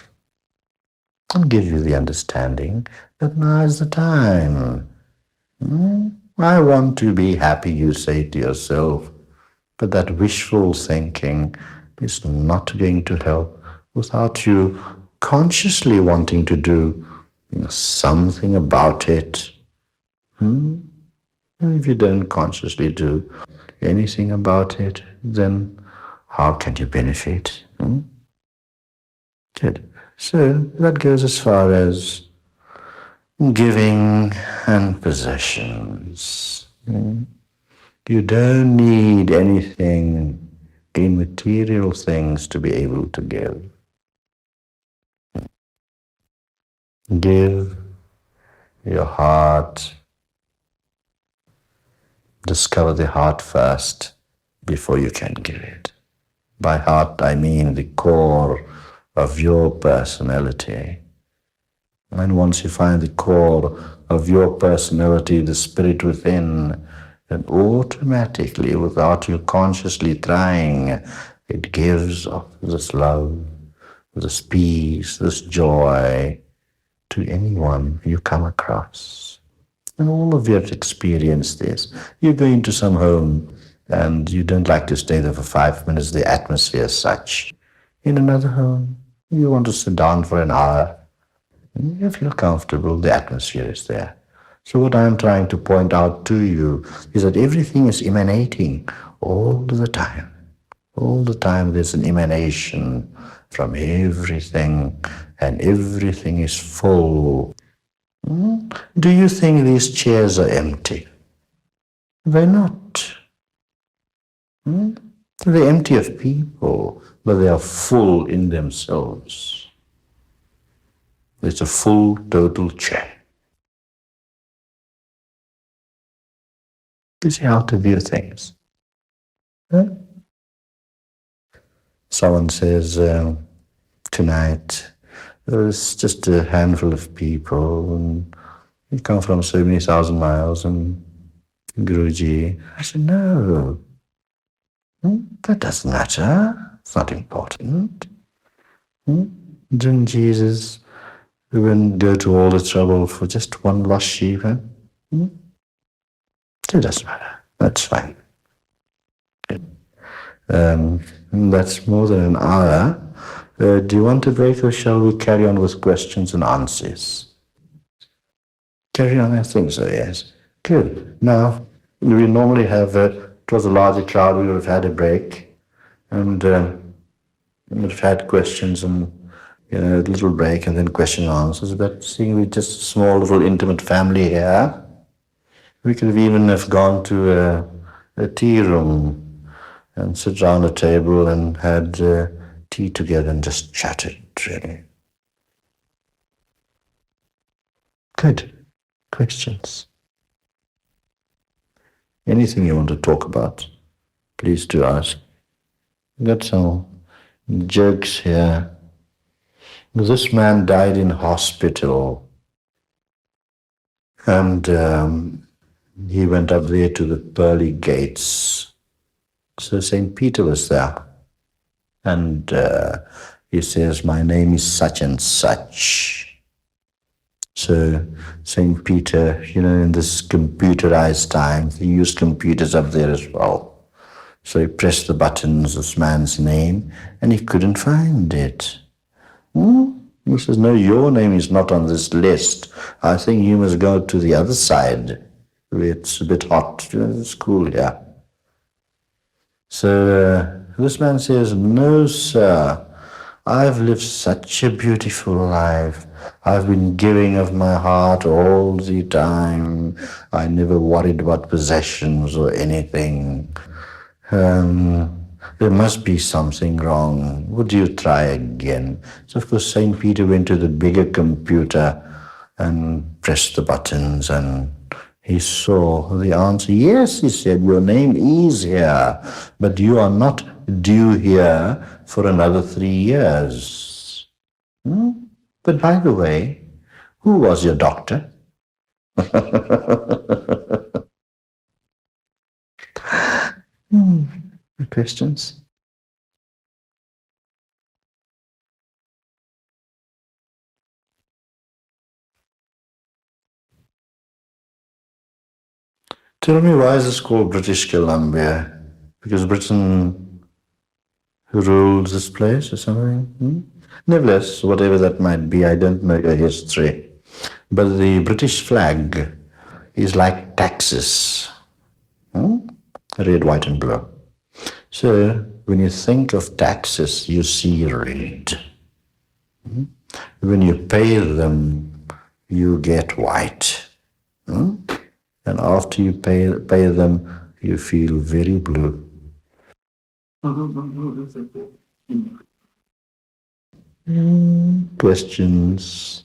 And give you the understanding that now is the time. I want to be happy, you say to yourself, but that wishful thinking is not going to help without you consciously wanting to do something about it. If you don't consciously do anything about it, then how can you benefit? Good. So that goes as far as giving and possessions. You don't need anything in material things to be able to give. Give your heart. Discover the heart first before you can give it. By heart, I mean the core of your personality. And once you find the core of your personality, the spirit within, then automatically, without you consciously trying, it gives of this love, this peace, this joy to anyone you come across. And all of you have experienced this. You go into some home and you don't like to stay there for 5 minutes, the atmosphere is such. In another home, you want to sit down for an hour. You feel comfortable, the atmosphere is there. So what I'm trying to point out to you is that everything is emanating all the time. All the time there's an emanation from everything, and everything is full. Do you think these chairs are empty? They're not. They're empty of people, but they are full in themselves. It's a full, total chair. You see how to view things. Someone says, tonight, there's just a handful of people, and you come from so many thousand miles, and Guruji. I said, no, that doesn't matter. It's not important. Didn't Jesus even go to all the trouble for just one lost sheep? It doesn't matter. That's fine. That's more than an hour. Do you want to break, or shall we carry on with questions and answers? Carry on, I think so, yes. Good. Now, we normally have, it was a larger crowd, we would have had a break, and we would have had questions and a little break and then question and answers. But seeing we're just a small little intimate family here, we could have even have gone to a tea room and sit around a table and had tea together and just chatted, really. Good. Questions? Anything you want to talk about, please do ask. Got some jokes here. This man died in hospital, and he went up there to the pearly gates. So St. Peter was there, and he says, my name is such and such. So St. Peter, in this computerized time, he used computers up there as well. So he pressed the buttons, this man's name, and he couldn't find it. He says, no, your name is not on this list. I think you must go to the other side. It's a bit hot. It's cool here. So this man says, no, sir. I've lived such a beautiful life. I've been giving of my heart all the time. I never worried about possessions or anything. There must be something wrong. Would you try again? So of course St. Peter went to the bigger computer and pressed the buttons, and he saw the answer. Yes, he said, your name is here, but you are not due here for another 3 years. But by the way, who was your doctor? Questions? Tell me, why is this called British Columbia? Because Britain rules this place or something? Nevertheless, whatever that might be, I don't know your history. But the British flag is like Texas. Red, white, and blue. So when you think of taxes, you see red. When you pay them, you get white. And after you pay them, you feel very blue. Questions?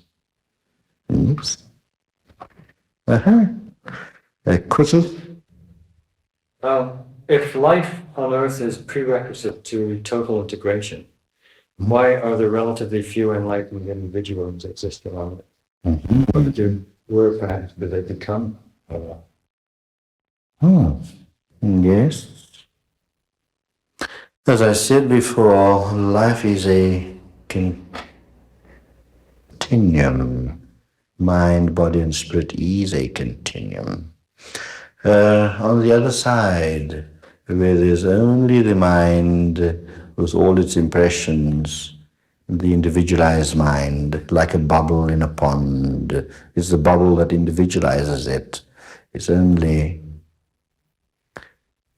Oops. Quizzle? If life on Earth is prerequisite to total integration, why are there relatively few enlightened individuals existing on it? Or that there were perhaps, but they become? Yes. As I said before, life is a continuum. Mind, body, and spirit is a continuum. On the other side, where there's only the mind with all its impressions, the individualized mind, like a bubble in a pond, is the bubble that individualizes it. It's only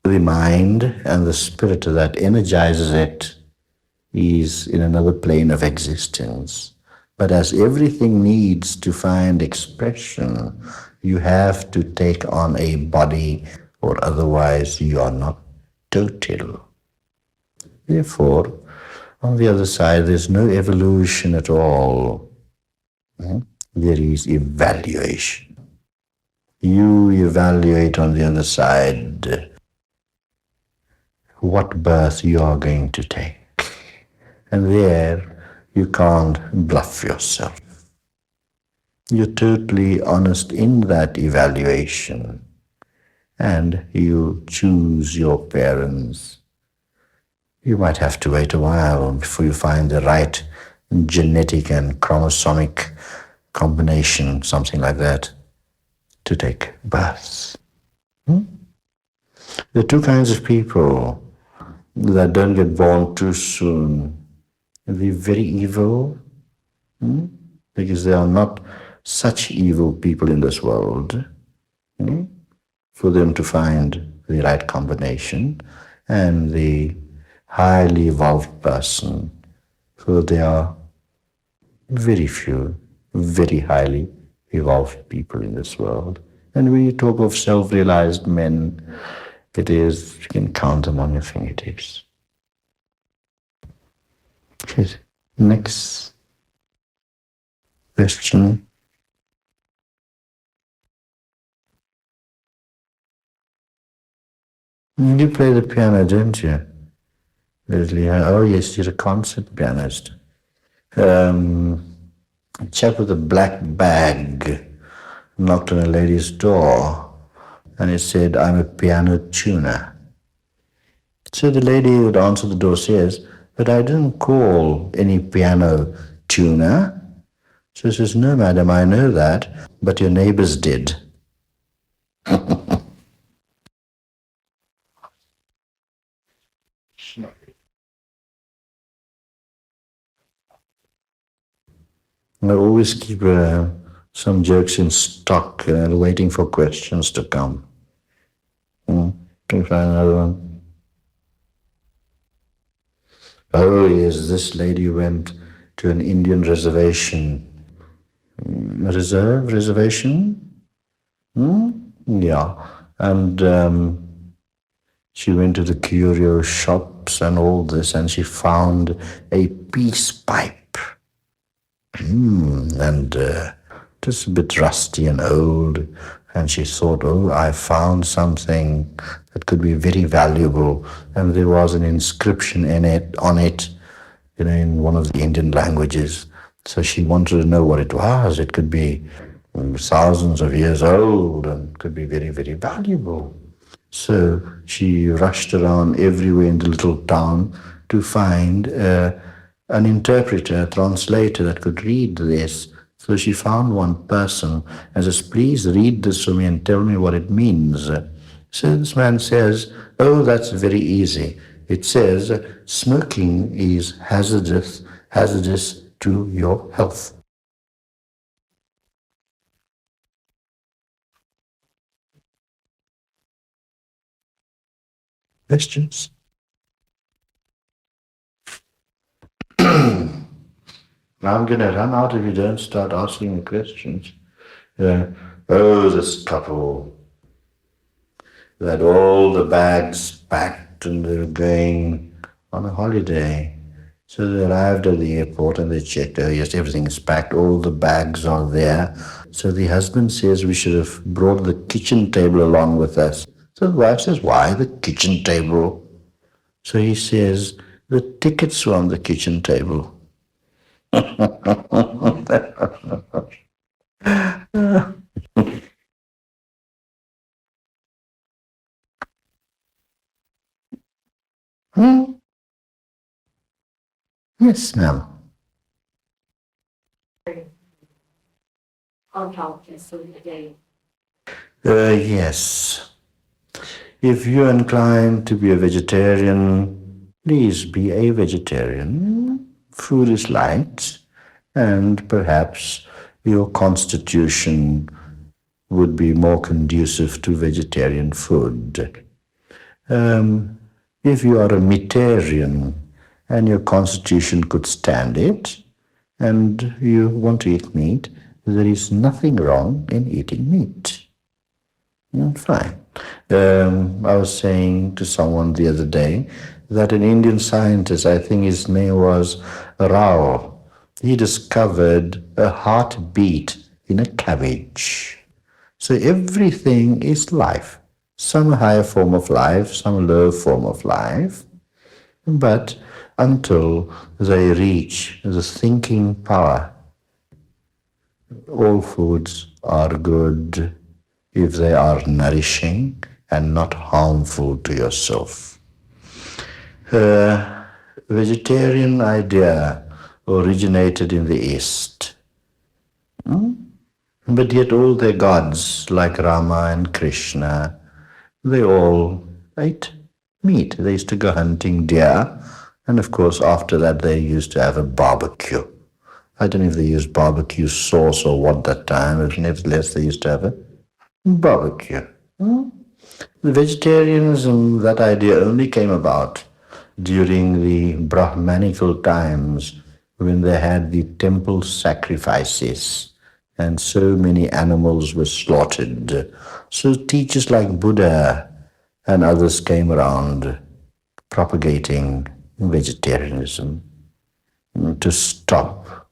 the mind and the spirit that energizes it is in another plane of existence. But as everything needs to find expression, you have to take on a body, or otherwise you are not total. Therefore, on the other side, there's no evolution at all. There is evaluation. You evaluate on the other side what birth you are going to take. And there, you can't bluff yourself. You're totally honest in that evaluation. And you choose your parents. You might have to wait a while before you find the right genetic and chromosomic combination, something like that, to take birth. There are two kinds of people that don't get born too soon. The very evil, because there are not such evil people in this world, for them to find the right combination, and the highly evolved person, for there are very few, very highly evolved people in this world. And when you talk of self-realized men, it is, you can count them on your fingertips. Okay. Next question. You play the piano, don't you, Leslie? Oh, yes, you're a concert pianist. A chap with a black bag knocked on a lady's door, and he said, "I'm a piano tuner." So the lady who would answer the door says, "But I didn't call any piano tuner." So she says, "No, madam, I know that, but your neighbors did." I always keep some jokes in stock, waiting for questions to come. Can you find another one? Oh, yes, this lady went to an Indian reservation. Reservation? Yeah. And she went to the curio shops and all this, and she found a peace pipe. And just a bit rusty and old. And she thought, oh, I found something that could be very valuable. And there was an inscription on it, in one of the Indian languages. So she wanted to know what it was. It could be thousands of years old and could be very, very valuable. So she rushed around everywhere in the little town to find an interpreter, a translator that could read this So she found one person and says, please read this for me and tell me what it means. So this man says, oh, that's very easy. It says, smoking is hazardous to your health. Questions? I'm going to run out if you don't start asking me questions. Oh, this couple who had all the bags packed and they were going on a holiday. So they arrived at the airport and they checked, oh yes, everything is packed, all the bags are there. So the husband says we should have brought the kitchen table along with us. So the wife says, why the kitchen table? So he says, the tickets were on the kitchen table. Hmm? Yes, ma'am. Yes. If you're inclined to be a vegetarian, please be a vegetarian. Food is light, and perhaps your constitution would be more conducive to vegetarian food. If you are a meatarian and your constitution could stand it, and you want to eat meat, there is nothing wrong in eating meat. Fine. I was saying to someone the other day that an Indian scientist, I think his name was Rao, he discovered a heartbeat in a cabbage. So everything is life. Some higher form of life, some lower form of life. But until they reach the thinking power, all foods are good if they are nourishing and not harmful to yourself. Vegetarian idea originated in the East. But yet all their gods, like Rama and Krishna, they all ate meat. They used to go hunting deer, and of course after that they used to have a barbecue. I don't know if they used barbecue sauce or what that time, but nevertheless they used to have a barbecue. The vegetarianism, that idea only came about during the Brahmanical times when they had the temple sacrifices and so many animals were slaughtered. So teachers like Buddha and others came around propagating vegetarianism to stop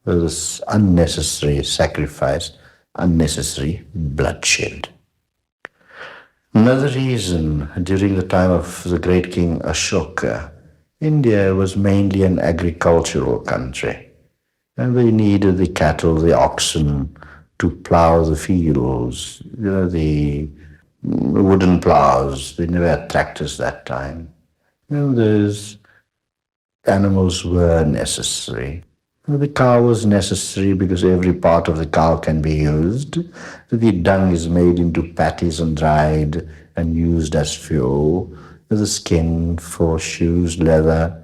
this unnecessary sacrifice, unnecessary bloodshed. Another reason, during the time of the great king Ashoka, India was mainly an agricultural country. And they needed the cattle, the oxen, to plow the fields, the wooden plows. They never had tractors that time. Those animals were necessary. The cow was necessary because every part of the cow can be used. The dung is made into patties and dried and used as fuel. The skin for shoes, leather,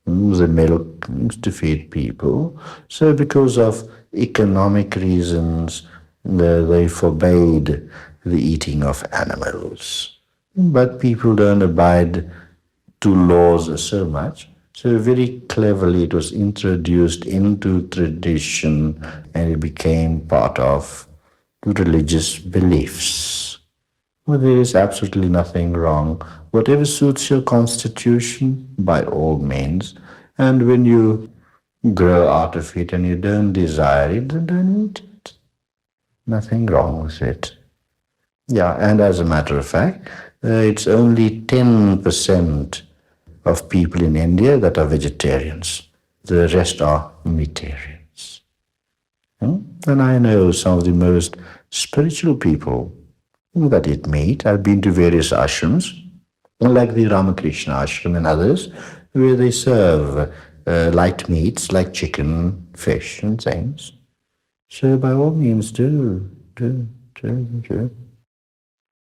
the milk to feed people. So because of economic reasons, they forbade the eating of animals. But people don't abide to laws so much. So very cleverly it was introduced into tradition and it became part of religious beliefs. Well, there is absolutely nothing wrong. Whatever suits your constitution, by all means. And when you grow out of it and you don't desire it, then don't eat it. Nothing wrong with it. Yeah, and as a matter of fact, it's only 10% of people in India that are vegetarians. The rest are meatarians. And I know some of the most spiritual people that eat meat. I've been to various ashrams, like the Ramakrishna ashram and others, where they serve light meats like chicken, fish, and things. So by all means, do.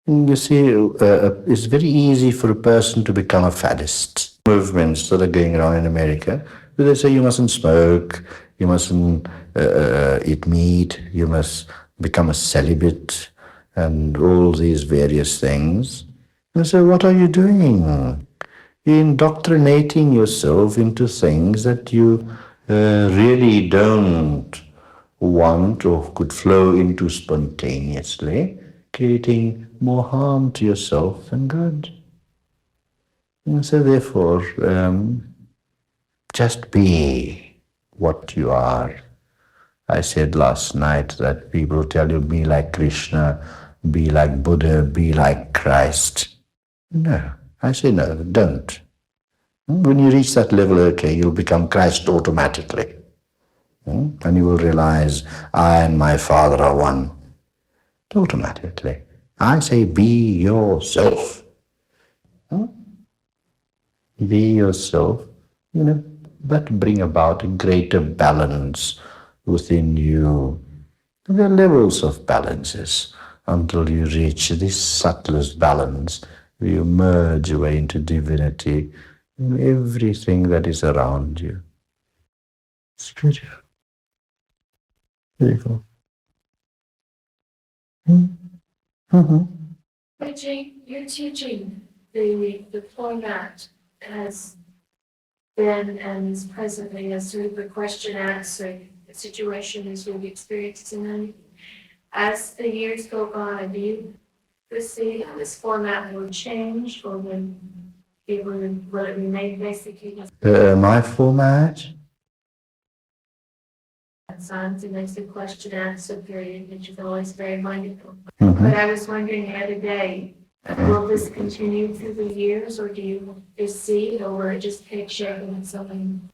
You see, it's very easy for a person to become a faddist. Movements that are going around in America, where they say you mustn't smoke, you mustn't eat meat, you must become a celibate, and all these various things. And so what are you doing? You're indoctrinating yourself into things that you really don't want or could flow into spontaneously, creating more harm to yourself than good. And so therefore, just be what you are. I said last night that people tell you, be like Krishna, be like Buddha, be like Christ. No, I say no, don't. When you reach that level, okay, you'll become Christ automatically. And you will realize, I and my Father are one. Automatically. I say, be yourself. Be yourself, but bring about a greater balance within you. There are levels of balances until you reach this subtlest balance where you merge away into divinity in everything that is around you. It's beautiful. Beautiful. Mm-hmm. You're teaching the format has been and is presently as sort of a question answer situation as we've experienced tonight. As the years go by, do you foresee this format will change or will it remain basically My format? science and there's the question answer period, which is always very wonderful. Mm-hmm. But I was wondering the other day, will this continue through the years, or do you foresee, or will it just take shape and something?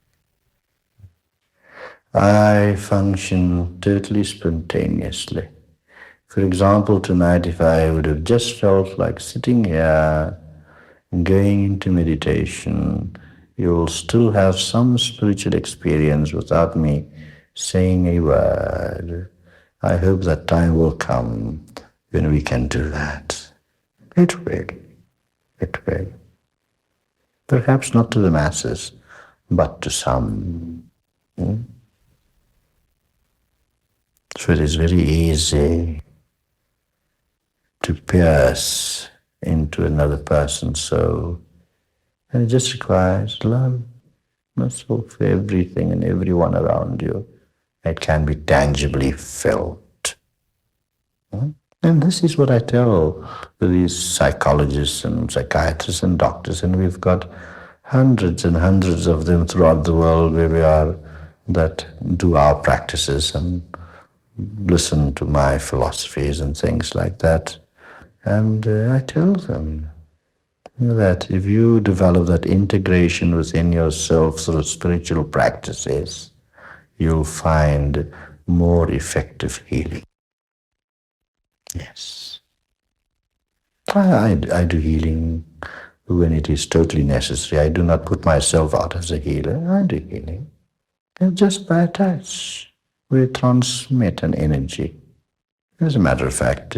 I function totally spontaneously. For example, tonight, if I would have just felt like sitting here, going into meditation, you will still have some spiritual experience without me saying a word. I hope that time will come when we can do that. It will. It will. Perhaps not to the masses, but to some. So it is very easy to pierce into another person's soul. And it just requires love. That's all for everything and everyone around you. It can be tangibly felt. And this is what I tell these psychologists and psychiatrists and doctors, and we've got hundreds and hundreds of them throughout the world where we are that do our practices and listen to my philosophies and things like that. And I tell them that if you develop that integration within yourself through spiritual practices, you'll find more effective healing. Yes. I do healing when it is totally necessary. I do not put myself out as a healer. I do healing. And just by touch, we transmit an energy. As a matter of fact,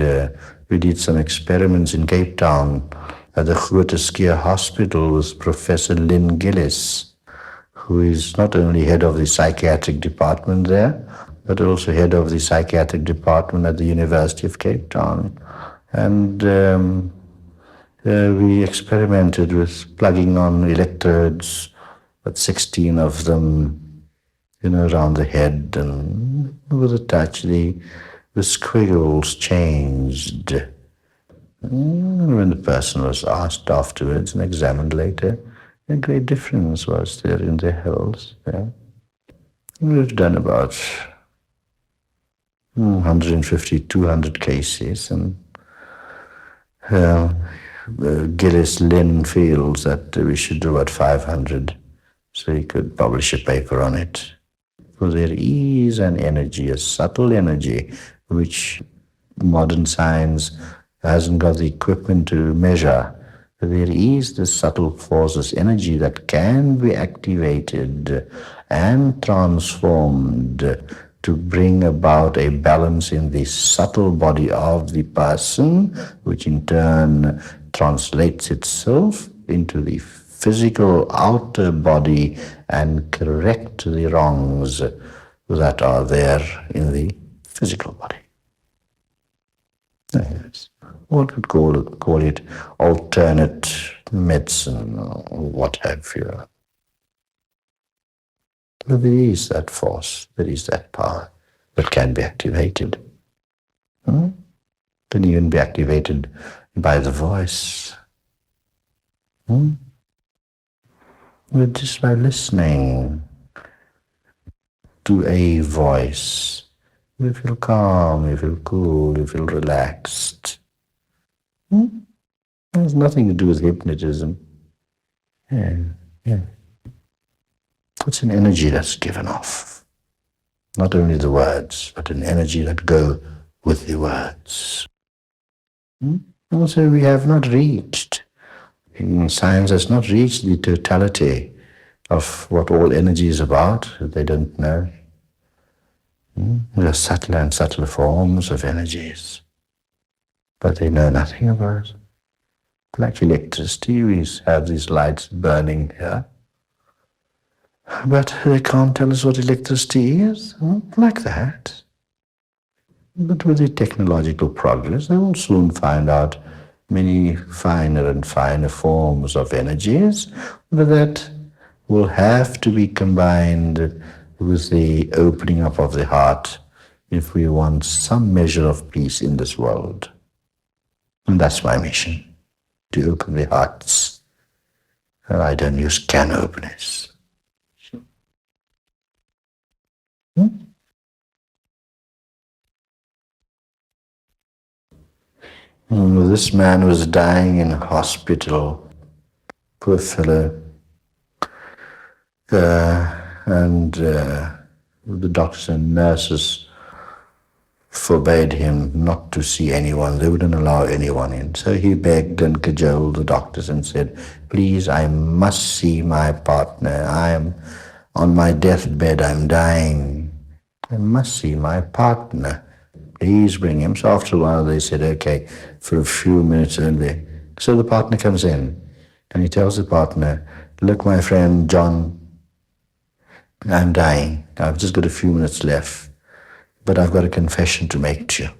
we did some experiments in Cape Town at the Groote Schuur Hospital with Professor Lynn Gillis, who is not only head of the psychiatric department there, but also head of the psychiatric department at the University of Cape Town. And we experimented with plugging on electrodes, but 16 of them, around the head, and with a touch, the squiggles changed. And when the person was asked afterwards and examined later, a great difference was there in their health. Yeah. We've done about 150, 200 cases, and Gillis Lynn feels that we should do about 500, so he could publish a paper on it. For there is an energy, a subtle energy, which modern science hasn't got the equipment to measure. There is this subtle force, this energy that can be activated and transformed to bring about a balance in the subtle body of the person, which in turn translates itself into the physical outer body and correct the wrongs that are there in the physical body. Yes. One could call it alternate medicine or what have you. But there is that force, there is that power that can be activated. Can even be activated by the voice. But just by listening to a voice, you feel calm, you feel cool, you feel relaxed. It has nothing to do with hypnotism. Yeah. It's an energy that's given off. Not only the words, but an energy that go with the words. Also, we have not reached, science has not reached the totality of what all energy is about. They don't know. There are subtler and subtler forms of energies, but they know nothing about it. Like electricity, we have these lights burning here, but they can't tell us what electricity is, like that. But with the technological progress, they will soon find out many finer and finer forms of energies, but that will have to be combined with the opening up of the heart if we want some measure of peace in this world. And that's my mission, to open the hearts. And I don't use can openers. This man was dying in hospital, poor fellow, and the doctors and nurses forbade him not to see anyone. They wouldn't allow anyone in. So he begged and cajoled the doctors and said, please, I must see my partner. I am on my deathbed, I'm dying. I must see my partner. Please bring him. So after a while they said, okay, for a few minutes only. So the partner comes in and he tells the partner, look, my friend John, I'm dying. I've just got a few minutes left, but I've got a confession to make to you.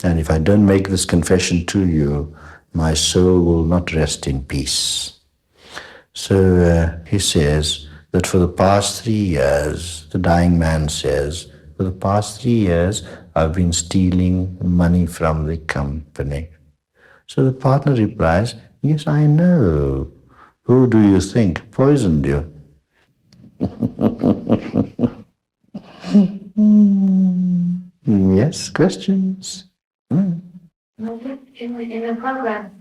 And if I don't make this confession to you, my soul will not rest in peace. So he says that for the past 3 years, the dying man says, for the past 3 years, I've been stealing money from the company. So the partner replies, yes, I know. Who do you think poisoned you? Yes, questions? In the program,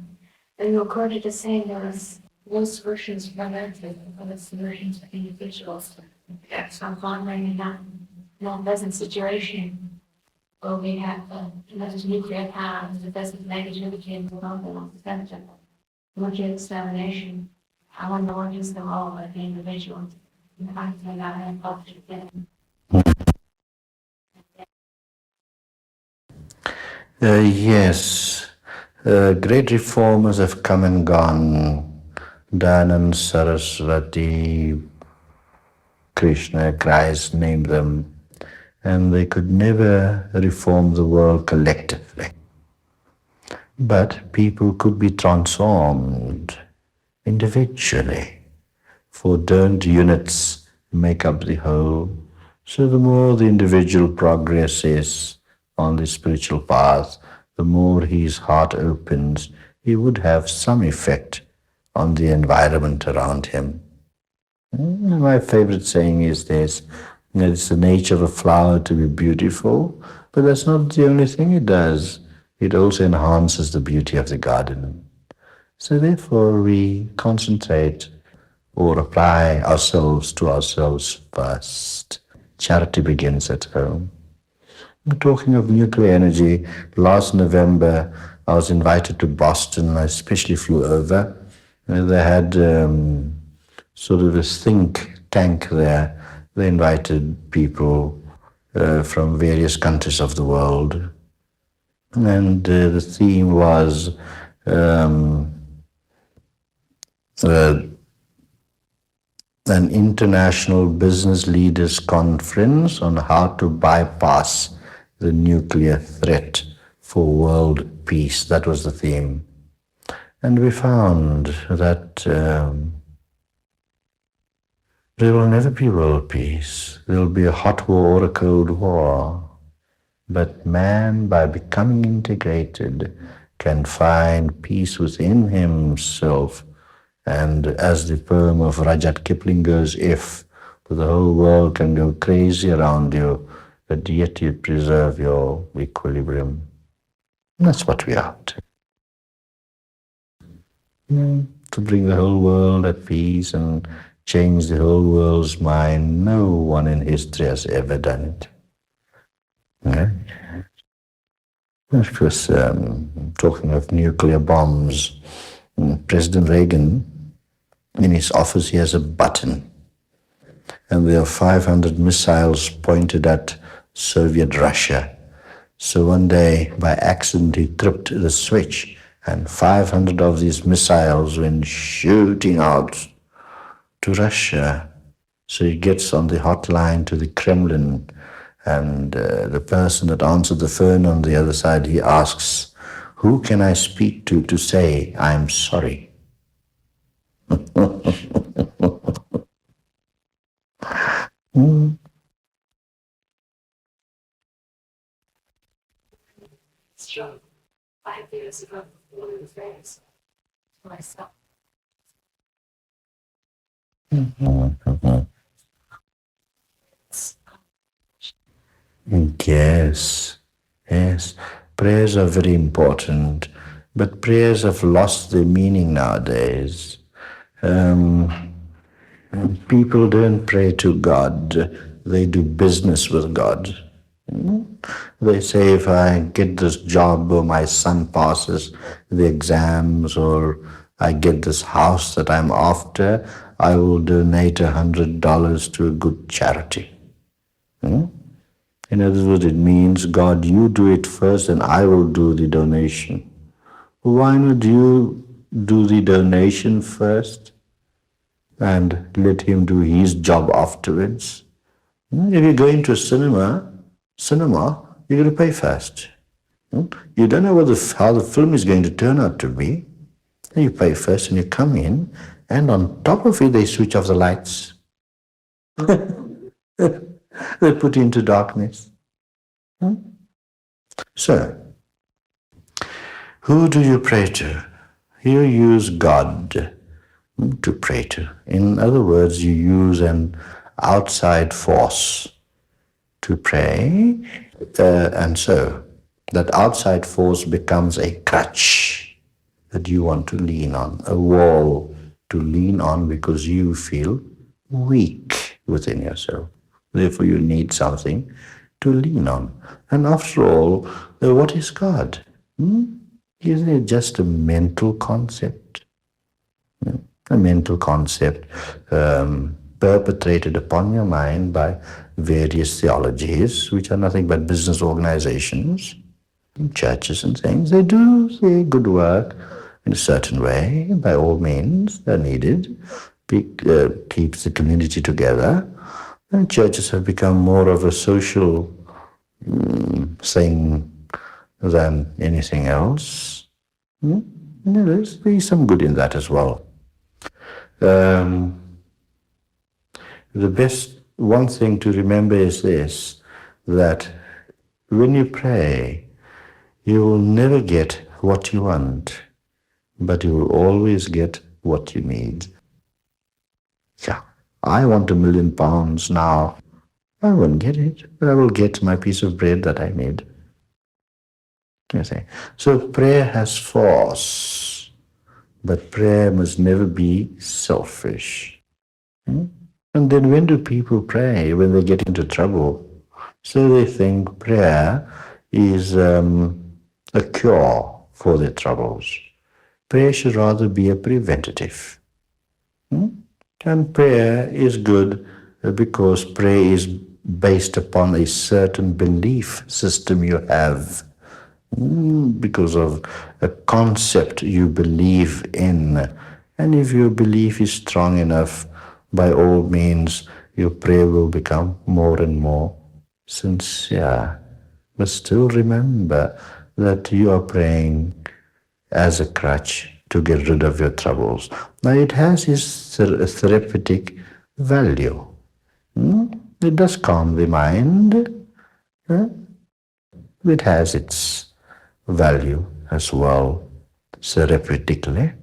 you were quoted as saying there was most versions of romantic and other versions of individuals. So I'm wondering in that non-present situation where we have another nuclear power that doesn't negativity and development of the center. Nuclear extermination, I wonder what is the role of the individual in fighting that and Yes, great reformers have come and gone. Dayananda Saraswati, Krishna, Christ, name them, and they could never reform the world collectively. But people could be transformed individually, for don't units make up the whole. So the more the individual progresses on the spiritual path, the more his heart opens, he would have some effect on the environment around him. My favorite saying is this, it's the nature of a flower to be beautiful, but that's not the only thing it does. It also enhances the beauty of the garden. So therefore we concentrate or apply ourselves to ourselves first. Charity begins at home. Talking of nuclear energy, last November I was invited to Boston. I especially flew over. They had sort of a think tank there. They invited people from various countries of the world. And the theme was an international business leaders conference on how to bypass the nuclear threat for world peace. That was the theme. And we found that there will never be world peace. There will be a hot war or a cold war. But man, by becoming integrated, can find peace within himself. And as the poem of Rudyard Kipling goes, if the whole world can go crazy around you, but yet you preserve your equilibrium. And that's what we are to bring the whole world at peace and change the whole world's mind. No one in history has ever done it. Okay? Of course, talking of nuclear bombs, President Reagan, in his office, he has a button, and there are 500 missiles pointed at Soviet Russia. So one day, by accident, he tripped the switch, and 500 of these missiles went shooting out to Russia. So he gets on the hotline to the Kremlin, and the person that answered the phone on the other side, he asks, "Who can I speak to say I'm sorry?" It's true. 5 years ago, one of the friends, myself. Yes, yes. Prayers are very important, but prayers have lost their meaning nowadays. People don't pray to God, they do business with God. They say, if I get this job, or my son passes the exams, or I get this house that I'm after, I will donate $100 to a good charity. In other words, it means, God, you do it first and I will do the donation. Why not you do the donation first and let him do his job afterwards? If you go into a cinema, you're going to pay first. You don't know how the film is going to turn out to be. You pay first and you come in, and on top of it, they switch off the lights. They put you into darkness. So, who do you pray to? You use God to pray to. In other words, you use an outside force to pray, and so that outside force becomes a crutch that you want to lean on, a wall to lean on because you feel weak within yourself. Therefore, you need something to lean on. And after all, what is God? Isn't it just a mental concept? A mental concept perpetrated upon your mind by various theologies, which are nothing but business organizations, churches and things. They do say good work in a certain way. By all means, they're needed. Keeps the community together. And churches have become more of a social thing than anything else. There's some good in that as well. The best one thing to remember is this, that when you pray, you will never get what you want, but you will always get what you need. Yeah, I want £1 million now. I won't get it, but I will get my piece of bread that I need. You see? So prayer has force, but prayer must never be selfish. And then when do people pray? When they get into trouble. So they think prayer is a cure for their troubles. Prayer should rather be a preventative. And prayer is good because prayer is based upon a certain belief system you have, because of a concept you believe in. And if your belief is strong enough, by all means, your prayer will become more and more sincere. But still remember that you are praying as a crutch to get rid of your troubles. Now, it has its therapeutic value. It does calm the mind. It has its value as well, therapeutically.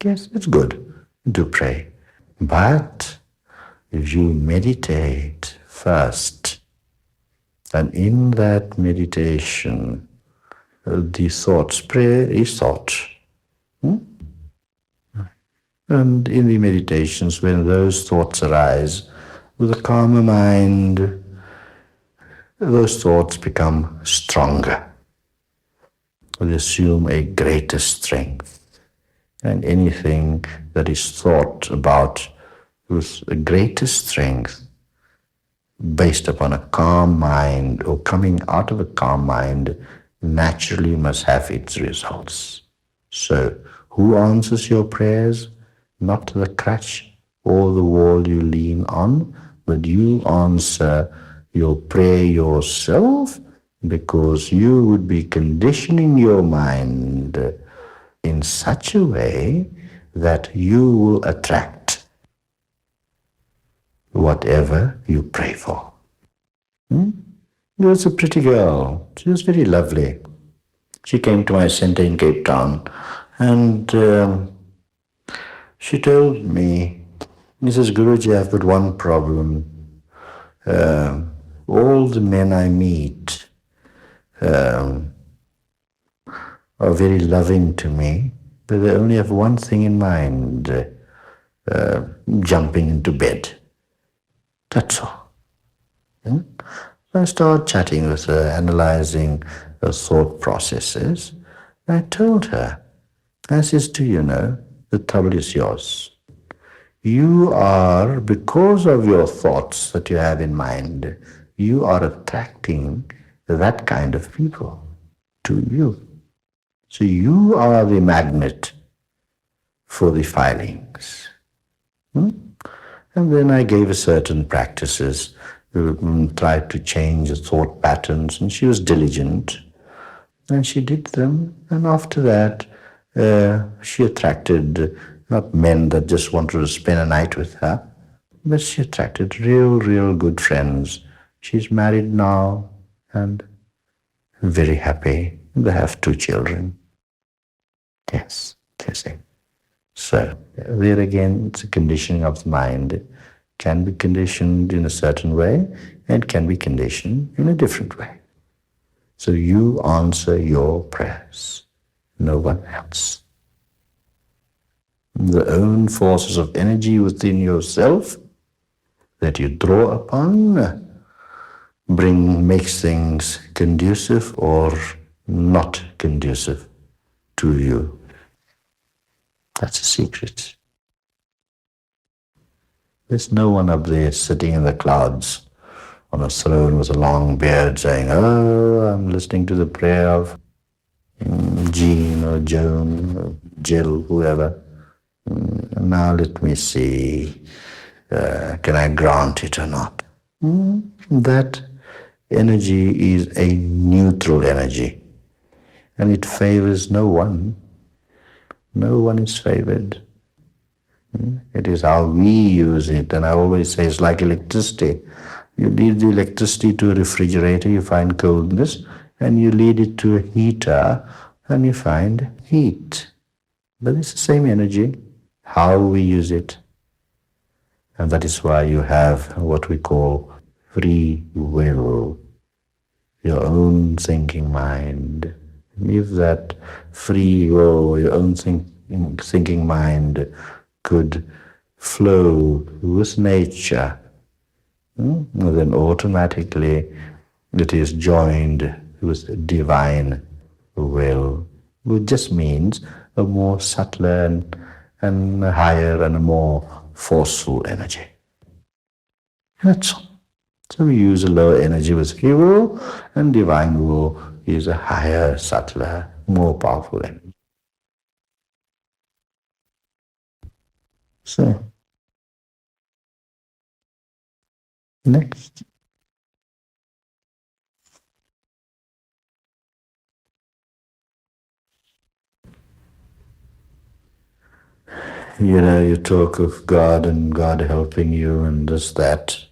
Yes, it's good to pray. But if you meditate first, and in that meditation, the thoughts, prayer is thought. And in the meditations, when those thoughts arise, with a calmer mind, those thoughts become stronger. They assume a greater strength. And anything that is thought about with a greater strength, based upon a calm mind or coming out of a calm mind, naturally must have its results. So, who answers your prayers? Not the crutch or the wall you lean on, but you answer your prayer yourself, because you would be conditioning your mind in such a way that you will attract whatever you pray for. There was a pretty girl. She was very lovely. She came to my center in Cape Town, and she told me, Mrs. Guruji, I've got one problem. All the men I meet are very loving to me, but they only have one thing in mind, jumping into bed. That's all. I started chatting with her, analyzing her thought processes. I told her, I says, do you know, the trouble is yours. You are, because of your thoughts that you have in mind, you are attracting that kind of people to you. So you are the magnet for the filings. And then I gave her certain practices, tried to change the thought patterns, and she was diligent. And she did them, and after that, she attracted not men that just wanted to spend a night with her, but she attracted real good friends. She's married now and very happy. They have 2 children. Yes, that's it. So, there again, it's a conditioning of the mind. It can be conditioned in a certain way and can be conditioned in a different way. So you answer your prayers, no one else. The own forces of energy within yourself that you draw upon makes things conducive or not conducive to you. That's a secret. There's no one up there sitting in the clouds on a throne with a long beard saying, oh, I'm listening to the prayer of Jean or Joan or Jill, whoever. Now let me see, can I grant it or not? That energy is a neutral energy, and it favors no one. No one is favored. It is how we use it, and I always say it's like electricity. You lead the electricity to a refrigerator, you find coldness, and you lead it to a heater, and you find heat. But it's the same energy, how we use it. And that is why you have what we call free will, your own thinking mind. If that free will, your own thinking mind could flow with nature, then automatically it is joined with divine will, which just means a more subtler and higher and a more forceful energy. That's all. So we use a lower energy with free will, and divine will is a higher, subtler, more powerful energy. So, next. You talk of God and God helping you and that.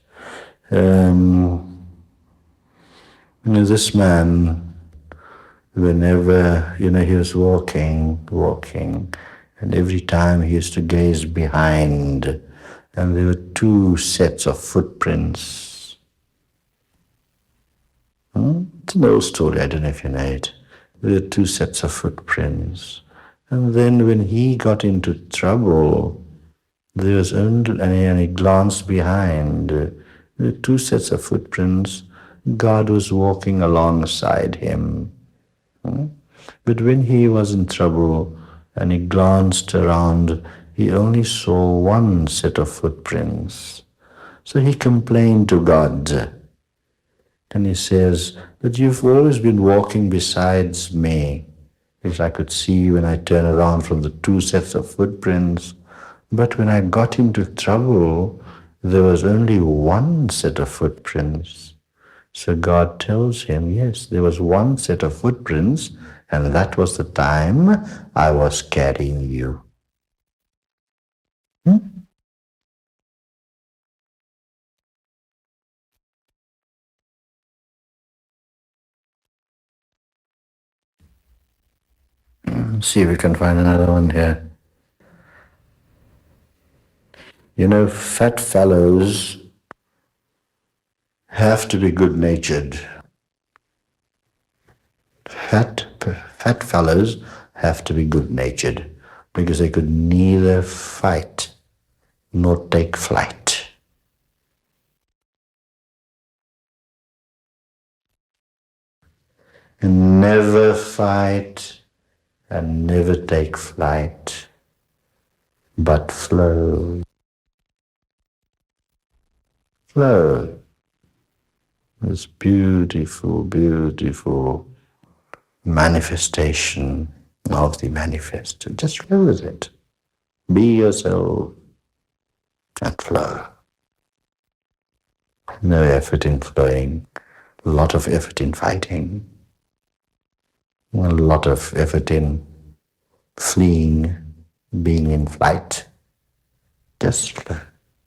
This man, whenever, he was walking, and every time he used to gaze behind, and there were two sets of footprints. It's an old story, I don't know if you know it. There were two sets of footprints. And then when he got into trouble, there was only, and he glanced behind, there were two sets of footprints. God was walking alongside him. But when he was in trouble and he glanced around, he only saw one set of footprints. So he complained to God. And he says, "But you've always been walking besides me, which I could see when I turn around from the two sets of footprints. But when I got into trouble, there was only one set of footprints." So God tells him, yes, there was one set of footprints, and that was the time I was carrying you. See if we can find another one here. Fat fellows have to be good-natured. Fat fellows have to be good-natured because they could neither fight nor take flight. And never fight and never take flight, but flow. Flow. This beautiful, beautiful manifestation of the manifest. Just flow with it. Be yourself and flow. No effort in flowing, a lot of effort in fighting, a lot of effort in fleeing, being in flight. Just flow.